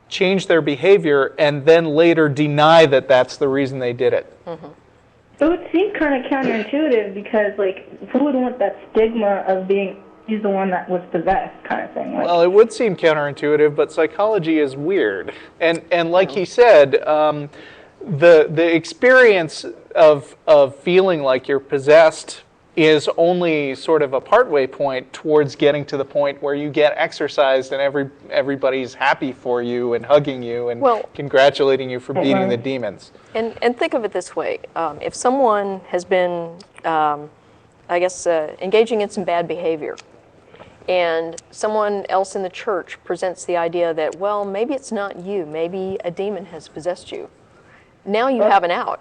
change their behavior and then later deny that that's the reason they did it. Mm-hmm. It would seem kind of counterintuitive, because who would want that stigma of being he's the one that was possessed kind of thing? Well, it would seem counterintuitive, but psychology is weird. And like he said, the experience of feeling like you're possessed is only sort of a partway point towards getting to the point where you get exorcised and everybody's happy for you and hugging you and congratulating you for beating the demons. And think of it this way. If someone has been, engaging in some bad behavior, and someone else in the church presents the idea that, well, maybe it's not you, maybe a demon has possessed you. Now you have an out.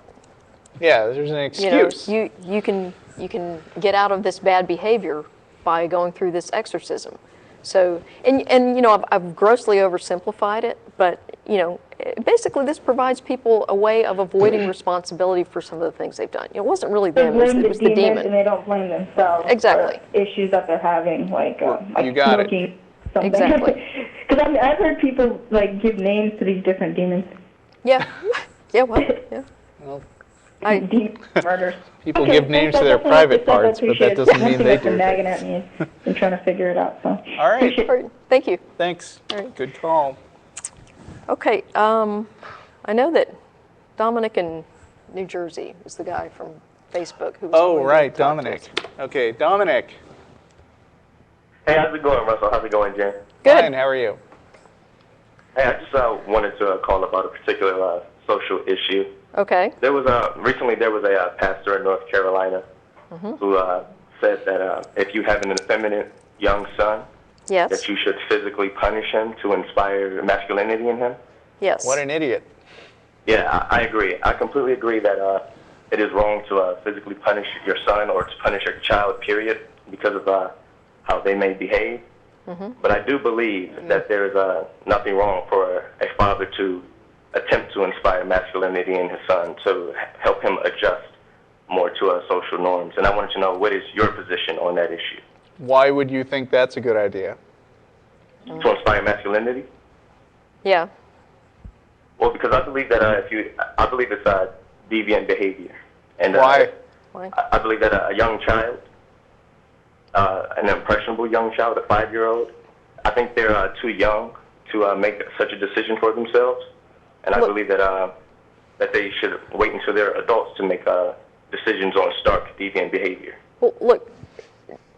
Yeah, there's an excuse. You can get out of this bad behavior by going through this exorcism. So, and I've grossly oversimplified it, but basically this provides people a way of avoiding responsibility for some of the things they've done. It wasn't really them; it was the demon. And they don't blame themselves. Exactly. For issues that they're having, like you got smoking, something. Exactly. Because I've heard people like give names to these different demons. Yeah. Yeah. Well. Yeah. Well, Demon murders. people give names to their private parts, but that doesn't mean they do. Nagging at me and trying to figure it out. So. All right. All right. Thank you. Thanks. All right. Good call. Okay. I know that Dominique in New Jersey is the guy from Facebook who was Oh, going to right, talk to Dominic. us. Okay, Dominic. Hey, how's it going, Russell? How's it going, Jen? Good. Fine, how are you? Hey, I just wanted to call about a particular social issue. Okay. There was recently there was a pastor in North Carolina who said that if you have an effeminate young son, Yes. that you should physically punish him to inspire masculinity in him. Yes. What an idiot. Yeah, I agree. I completely agree that it is wrong to physically punish your son or to punish your child, period, because of how they may behave. But I do believe that there is nothing wrong for a father to attempt to inspire masculinity in his son, to help him adjust more to social norms. And I wanted to know, what is your position on that issue? Why would you think that's a good idea? To inspire masculinity? Yeah. Well, because I believe that I believe it's deviant behavior. And Why? Why? I believe that a young child, an impressionable young child, a 5-year-old, I think they're too young to make such a decision for themselves. And I believe that that they should wait until they're adults to make decisions on stark deviant behavior. Well, look,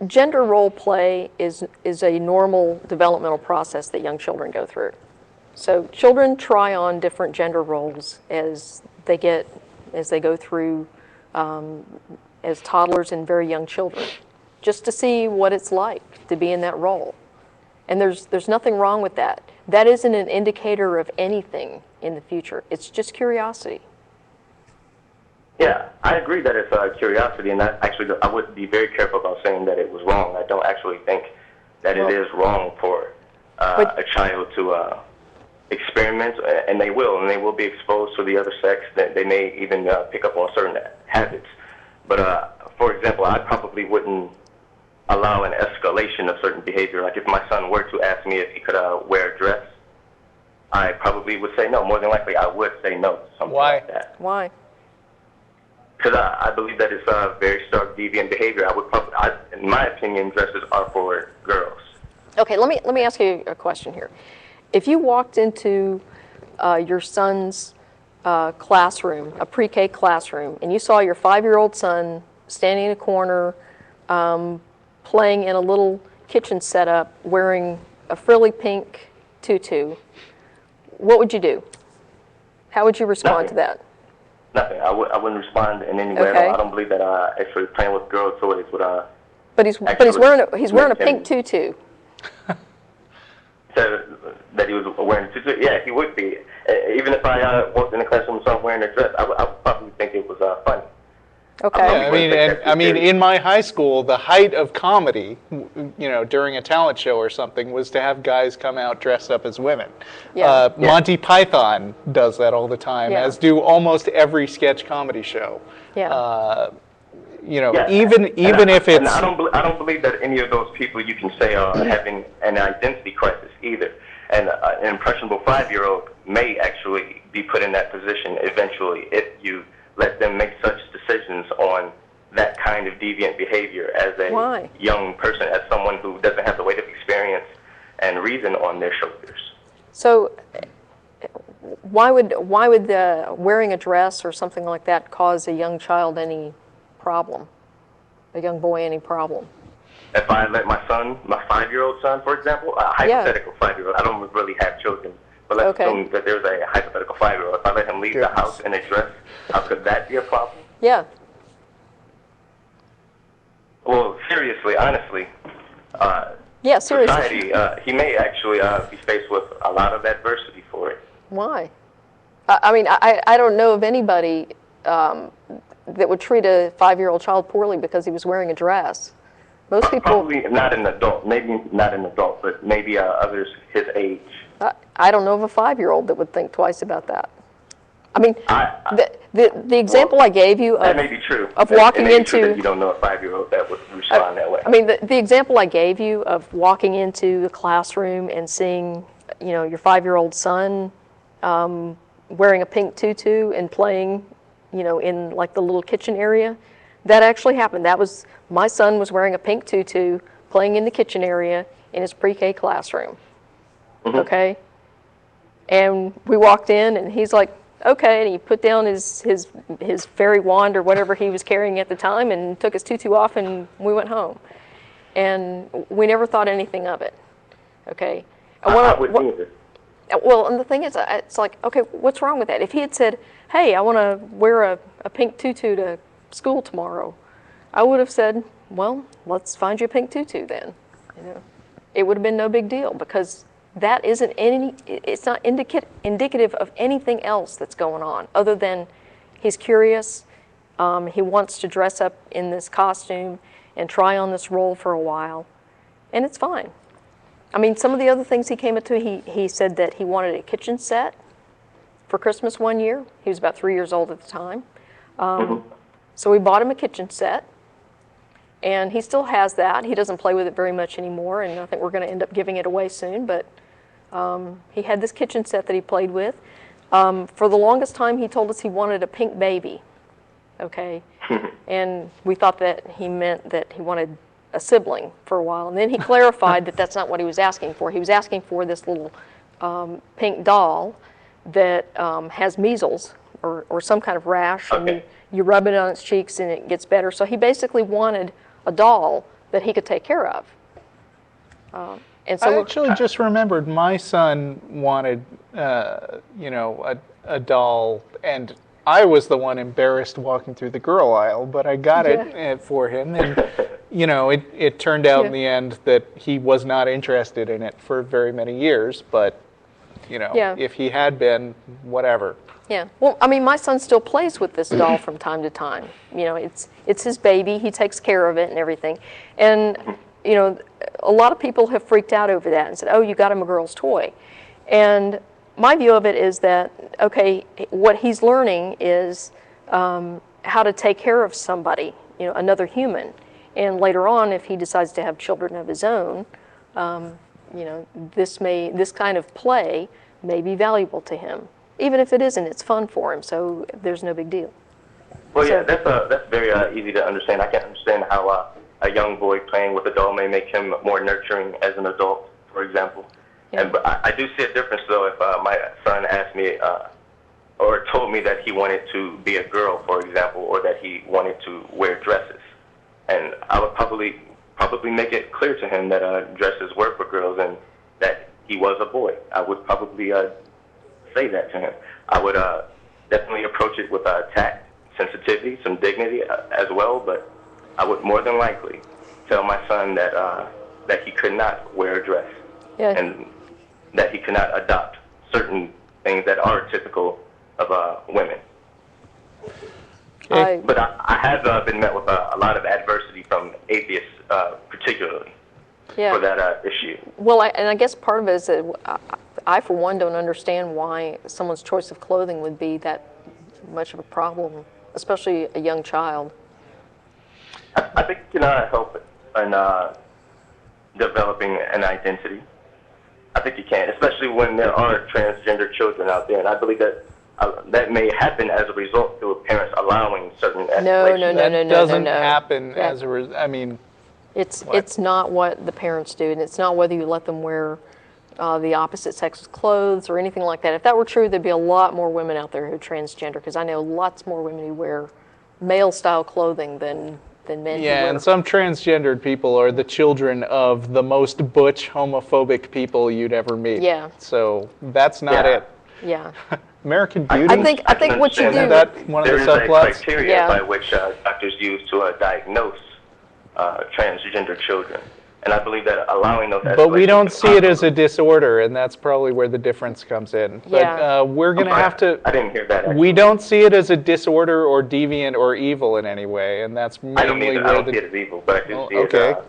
gender role play is a normal developmental process that young children go through. So children try on different gender roles as they go through as toddlers and very young children, just to see what it's like to be in that role. And there's nothing wrong with that. That isn't an indicator of anything in the future. It's just curiosity. Yeah, I agree that it's curiosity, and I would be very careful about saying that it was wrong. I don't actually think that it is wrong for a child to experiment, and they will be exposed to the other sex. That they may even pick up on certain habits. But for example, I probably wouldn't allow an escalation of certain behavior. Like if my son were to ask me if he could wear a dress, I probably would say no. More than likely, I would say no to something like that. Why? Because I believe that it's very stark deviant behavior. In my opinion, dresses are for girls. Okay, let me ask you a question here. If you walked into your son's classroom, a pre-K classroom, and you saw your 5-year-old son standing in a corner, playing in a little kitchen setup, wearing a frilly pink tutu, what would you do? How would you respond to that? Nothing. I wouldn't respond in any way at all. I don't believe that actually playing with girls' toys would. But he's wearing a pink tutu. Said that he was wearing a tutu. Yeah, he would be. Even if I walked in the classroom and saw him wearing a dress, I would probably think it was funny. Okay. I mean, in my high school, the height of comedy, during a talent show or something, was to have guys come out dressed up as women. Yeah. Monty Python does that all the time, as do almost every sketch comedy show. Yeah. Even if it's. I don't believe that any of those people you can say are having an identity crisis either. And an impressionable 5-year-old may actually be put in that position eventually if you let them make such decisions on that kind of deviant behavior as a young person, as someone who doesn't have the weight of experience and reason on their shoulders. So why would wearing a dress or something like that cause a young child any problem? A young boy any problem? If I let my son, my 5-year-old son, for example, a hypothetical 5-year-old, I don't really have children, but let's assume that there's a hypothetical 5-year-old. If I let him leave the house in a dress, how could that be a problem? Yeah. Well, seriously, honestly, yeah, seriously. society, he may actually be faced with a lot of adversity for it. Why? I mean, I don't know of anybody that would treat a 5-year-old child poorly because he was wearing a dress. Most people... Probably not an adult, maybe not an adult, but maybe others his age. I don't know of a 5-year-old that would think twice about that. I mean, the example I gave you of, that may be true. Of walking into... That you don't know a 5-year-old that would respond that way. I mean, the example I gave you of walking into the classroom and seeing, you know, your 5-year-old son wearing a pink tutu and playing, you know, in like the little kitchen area, that actually happened. That was, my son was wearing a pink tutu, playing in the kitchen area in his pre-K classroom. Mm-hmm. Okay? And we walked in and he's like, okay, and he put down his fairy wand or whatever he was carrying at the time and took his tutu off and we went home. And we never thought anything of it. Okay? Well, and the thing is, it's like, okay, what's wrong with that? If he had said, hey, I want to wear a pink tutu to school tomorrow, I would have said, well, let's find you a pink tutu then. You know, it would have been no big deal because that isn't it's not indicative of anything else that's going on other than he's curious, he wants to dress up in this costume and try on this role for a while, and it's fine. I mean, some of the other things he came into, he said that he wanted a kitchen set for Christmas one year. He was about 3 years old at the time. So we bought him a kitchen set, and he still has that. He doesn't play with it very much anymore, and I think we're going to end up giving it away soon, but he had this kitchen set that he played with. For the longest time, he told us he wanted a pink baby, okay? And we thought that he meant that he wanted a sibling for a while, and then he clarified that that's not what he was asking for. He was asking for this little pink doll that has measles or some kind of rash, and you rub it on its cheeks and it gets better. So he basically wanted a doll that he could take care of. And so I actually just remembered my son wanted, you know, a doll, and I was the one embarrassed walking through the girl aisle, but I got it for him, and you know, it turned out in the end that he was not interested in it for very many years, but you know, if he had been, whatever. Yeah, well, I mean, my son still plays with this doll from time to time. You know, it's his baby. He takes care of it and everything. And, you know, a lot of people have freaked out over that and said, oh, you got him a girl's toy. And my view of it is that, okay, what he's learning is how to take care of somebody, you know, another human. And later on, if he decides to have children of his own, you know, this kind of play may be valuable to him. Even if it isn't, it's fun for him, so there's no big deal. Well, yeah, that's very easy to understand. I can understand how a young boy playing with a doll may make him more nurturing as an adult, for example. Yeah. And but I do see a difference, though, if my son asked me or told me that he wanted to be a girl, for example, or that he wanted to wear dresses. And I would probably make it clear to him that dresses were for girls and that he was a boy. I would probably say that to him. I would definitely approach it with tact, sensitivity, some dignity as well, but I would more than likely tell my son that he could not wear a dress and that he could not adopt certain things that are typical of women. But I have been met with a lot of adversity from atheists, particularly, for that issue. Well, and I guess part of it is that I, for one, don't understand why someone's choice of clothing would be that much of a problem, especially a young child. I think it can help in developing an identity. I think you can, especially when there are transgender children out there, and I believe that that may happen as a result through parents allowing certain escalations. No. That doesn't happen as a result. I mean, it's not what the parents do, and it's not whether you let them wear, the opposite sex clothes or anything like that. If that were true, there'd be a lot more women out there who are transgender, because I know lots more women who wear male-style clothing than men. Yeah, and some transgendered people are the children of the most butch homophobic people you'd ever meet. Yeah. So that's not it. Yeah. American Beauty. I think what you do. Isn't that one of the There is a subplots? criteria by which doctors use to diagnose transgender children. And I believe that allowing those But we escalations don't to see it as a disorder, and that's probably where the difference comes in. Yeah. But we're going to have to... I didn't hear that, actually. We don't see it as a disorder or deviant or evil in any way, and that's mainly I don't either. where I don't the... see it as evil, but I do see okay. it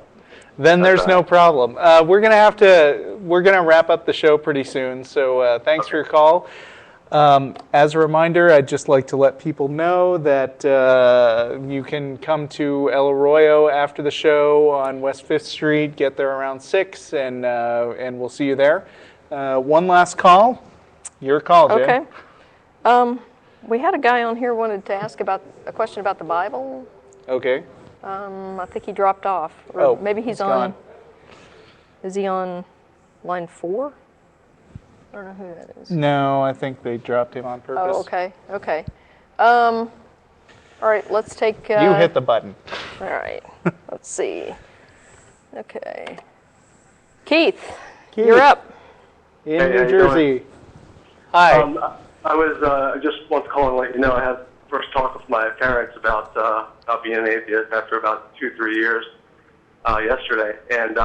Then there's no problem. We're going to wrap up the show pretty soon, so thanks for your call. As a reminder, I'd just like to let people know that you can come to El Arroyo after the show on West 5th Street, get there around 6, and we'll see you there. One last call. Your call, Jen. Okay. We had a guy on here who wanted to ask about a question about the Bible. Okay. I think he dropped off. Or Oh, maybe he's on. gone. Is he on line 4? I don't know who that is. No, I think they dropped him on purpose. Oh, okay. Okay. All right, let's take... You hit the button. All right. Let's see. Okay. Keith, you're up. In Hey, how New you Jersey. Hi. I was just want to call and let you know I had first talk with my parents about being an atheist after about 2-3 years yesterday, and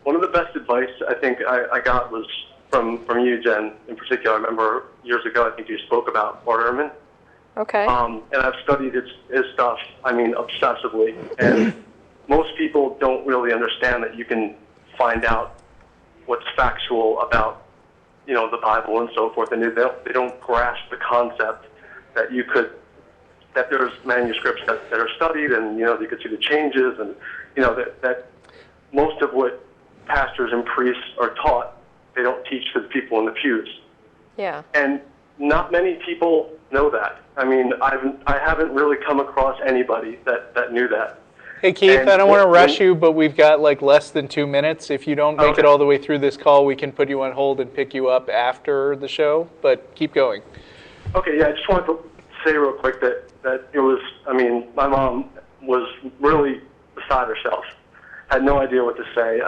one of the best advice I think I got was from you, Jen, in particular. I remember years ago I think you spoke about Bart Ehrman. Okay. And I've studied his stuff, I mean, obsessively, and most people don't really understand that you can find out what's factual about, you know, the Bible and so forth, and they don't grasp the concept that that there's manuscripts that are studied, and, you know, you could see the changes, and, you know, that most of what pastors and priests are taught, they don't teach to the people in the pews. Yeah. And not many people know that. I mean, I haven't really come across anybody that knew that. Hey, Keith, And I don't want to rush you, but we've got like less than 2 minutes. If you don't make it all the way through this call, we can put you on hold and pick you up after the show, but keep going. Okay, yeah, I just wanted to say real quick that it was, I mean, my mom was really beside herself, had no idea what to say,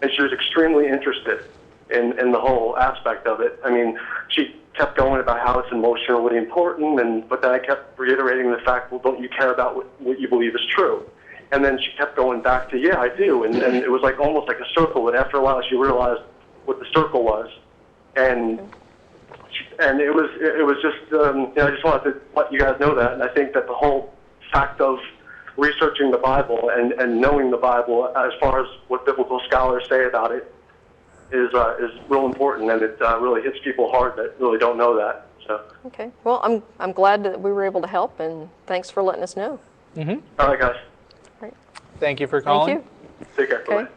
and she was extremely interested in the whole aspect of it. I mean, she kept going about how it's emotionally important, but then I kept reiterating the fact, well, don't you care about what you believe is true? And then she kept going back to, yeah, I do, and it was like almost like a circle, and after a while she realized what the circle was, and it was just, you know, I just wanted to let you guys know that, and I think that the whole fact of researching the Bible and knowing the Bible as far as what biblical scholars say about it is real important, and it really hits people hard that really don't know that. So. Okay. Well, I'm glad that we were able to help, and thanks for letting us know. Mm-hmm. All right, guys. Right. Thank you for calling. Thank you. Take care. Okay.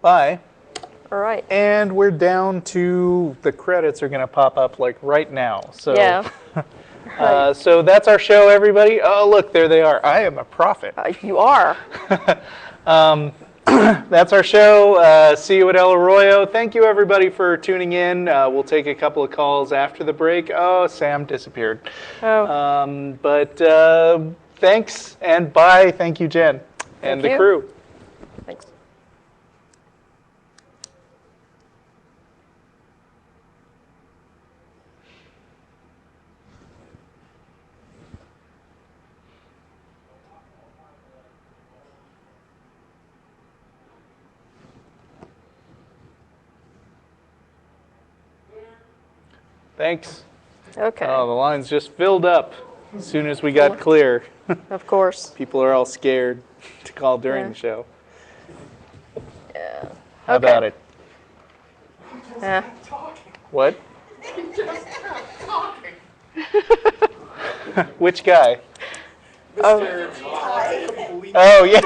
Bye. All right. And we're down to the credits are going to pop up like right now. So, Yeah. So that's our show, everybody. Oh, look, there they are. I am a prophet. You are. That's our show. See you at El Arroyo. Thank you, everybody, for tuning in. We'll take a couple of calls after the break. Oh, Sam disappeared. Oh. But thanks and bye. Thank you, Jen, and the crew. Thanks. Thanks. Okay. Oh, the lines just filled up as soon as we got clear. Of course. People are all scared to call during Yeah. the show. Yeah. How about it? Yeah. What? Which guy? Oh yeah.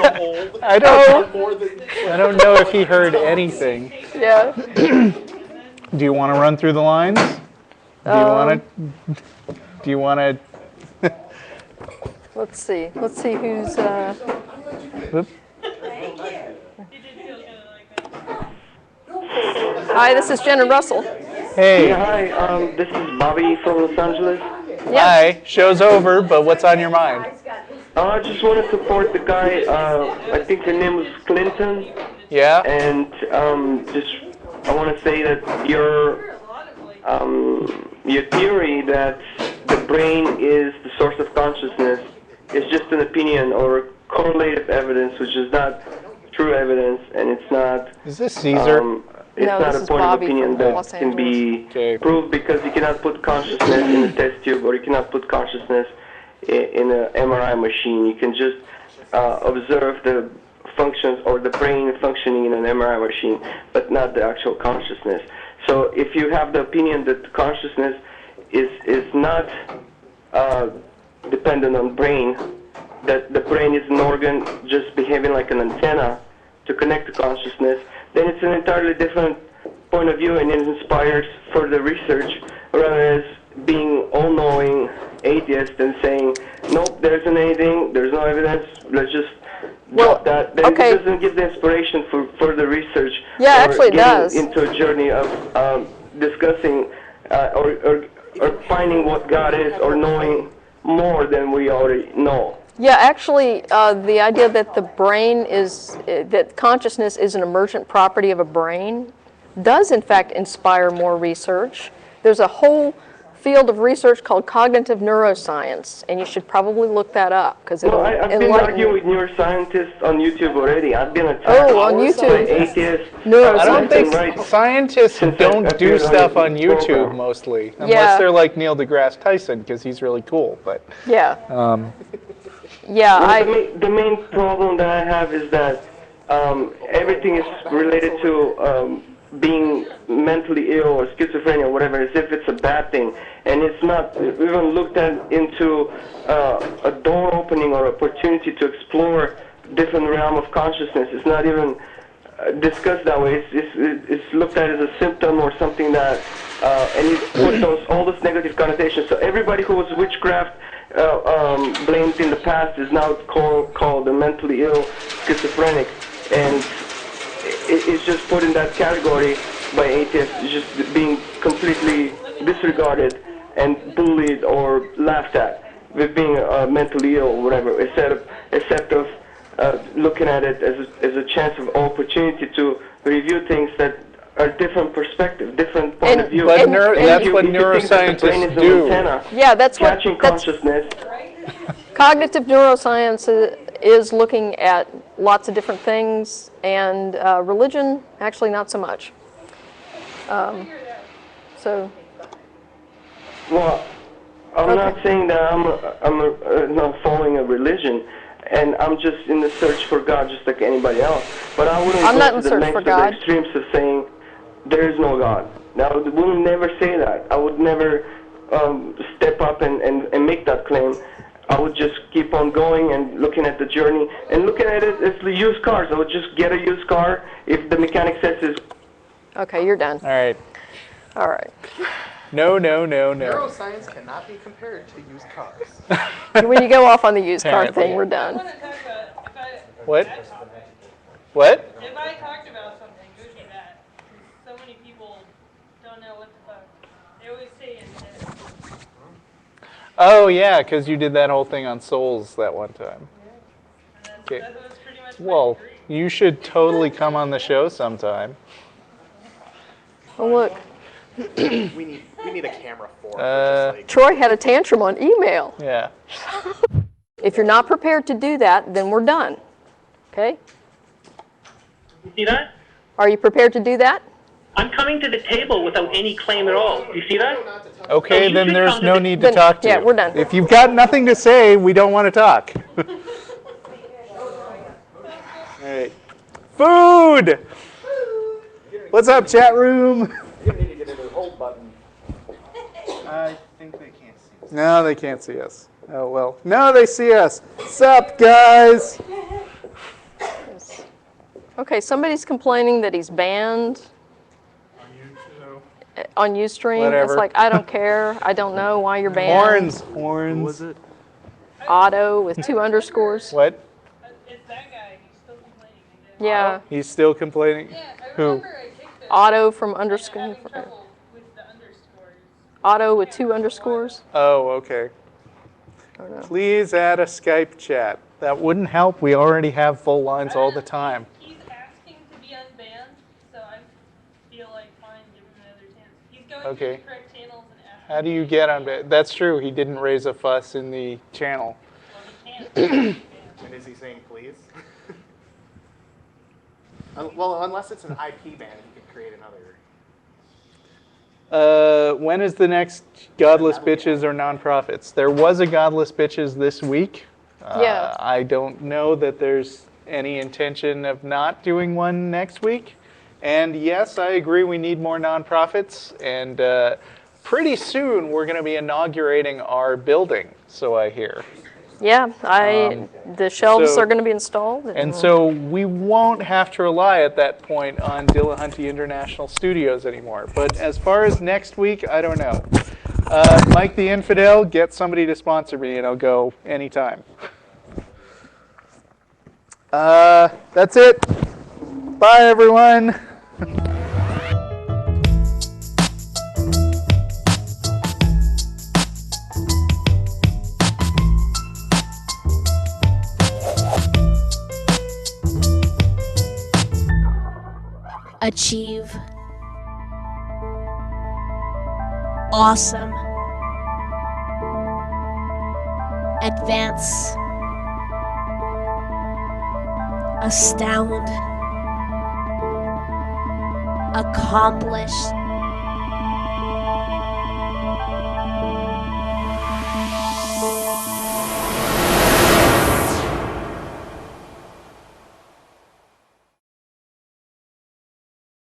I don't know if he heard anything. Yeah. Do you want to run through the lines? Do you want to? Let's see. Let's see who's. Whoop. It did feel kind of like that. Hi, this is Jen and Russell. Hey. Yeah, hi. This is Bobby from Los Angeles. Hi. Show's over, but what's on your mind? I just want to support the guy. I think her name was Clinton. Yeah. And I want to say that your theory that the brain is the source of consciousness is just an opinion or correlative evidence, which is not true evidence, and it's not. Is this Caesar? It's No, not this a is point Bobby of opinion from that Los can be Okay. proved, because you cannot put consciousness in a test tube, or you cannot put consciousness in an MRI machine. You can just observe the functions or the brain functioning in an MRI machine, but not the actual consciousness. So if you have the opinion that consciousness is not dependent on brain, that the brain is an organ just behaving like an antenna to connect to consciousness, then it's an entirely different point of view, and it inspires further research, rather as being all-knowing atheist and saying, nope, there isn't anything, there's no evidence, let's just drop that. Then okay. it doesn't give the inspiration for further research. Yeah, or actually it getting does. into a journey of discussing or finding what God is, or knowing more than we already know. Yeah, actually, the idea that the brain is, that consciousness is an emergent property of a brain does in fact inspire more research. There's a whole field of research called cognitive neuroscience, and you should probably look that up, because it'll I've been enlighten arguing you. with neuroscientists on YouTube already. I've been attacked on YouTube. by atheists. I don't think Right. scientists Since don't I do appeared on stuff your on YouTube program. mostly, unless Yeah. they're like Neil deGrasse Tyson, because he's really cool. But Yeah. Well, the main problem that I have is that everything is related to being mentally ill or schizophrenia or whatever, as if it's a bad thing. And it's not even looked at into a door opening or opportunity to explore different realm of consciousness. It's not even discussed that way. It's looked at as a symptom or something that, and you put all those negative connotations. So everybody who was witchcraft blamed in the past is now called a mentally ill schizophrenic, and it's just put in that category by atheists, just being completely disregarded and bullied or laughed at with being mentally ill or whatever, except of looking at it as a chance of opportunity to review things that are different perspective, different point of view. But that's what neuroscientists do. Yeah, that's what catching consciousness. Cognitive neuroscience is looking at lots of different things, and religion, actually not so much. So. Well, I'm not saying that I'm not following a religion, and I'm just in the search for God, just like anybody else. But I wouldn't go to the lengths of the extremes of saying there is no God. Now, I would never say that. I would never step up and make that claim. I would just keep on going and looking at the journey and looking at it as the used cars. I would just get a used car if the mechanic says it's. Okay, you're done. All right. All right. No. Neuroscience cannot be compared to used cars. When you go off on the used car Apparently. thing, we're done. What? What? If I talked about something, it would be that. So many people don't know what the fuck. They always say it. Oh yeah, because you did that whole thing on souls that one time. Okay. Well, you should totally come on the show sometime. Oh look. we need a camera for it. Troy had a tantrum on email. Yeah. If you're not prepared to do that, then we're done. Okay? You see that? Are you prepared to do that? I'm coming to the table without any claim at all. You see that? Okay, So then you there's should no come need to Then- talk to yeah, you. we're done. If you've got nothing to say, we don't want to talk. All right. Food! What's up, chat room? You need to get into the hold button. I think they can't see us. No, they can't see us. Oh, well. No, they see us. Sup, guys? Okay, somebody's complaining that he's banned on Ustream. Whatever. It's like, I don't care. I don't know why you're banned. Horns. Who was it? Otto with 2 underscores. What? It's that guy. He's still complaining. Yeah. He's still complaining? Yeah, I Who? remember I kicked him Otto from underscore. Otto with 2 underscores. Oh, okay. Please add a Skype chat. That wouldn't help. We already have full lines all the time. He's asking to be unbanned, so I feel like fine, give him another chance. He's going through the correct channels and asking. How do you get unbanned? That's true. He didn't raise a fuss in the channel. Well, he can't. And is he saying please? Well, unless it's an IP ban, he could create another. When is the next Godless Bitches or Nonprofits? There was a Godless Bitches this week. Yeah. I don't know that there's any intention of not doing one next week. And yes, I agree we need more nonprofits. And pretty soon we're going to be inaugurating our building, so I hear. Yeah, the shelves are going to be installed. And so we won't have to rely at that point on Dillahunty International Studios anymore. But as far as next week, I don't know. Mike the Infidel, get somebody to sponsor me and I'll go anytime. That's it. Bye, everyone. Achieve. Awesome. Advance. Astound. Accomplish.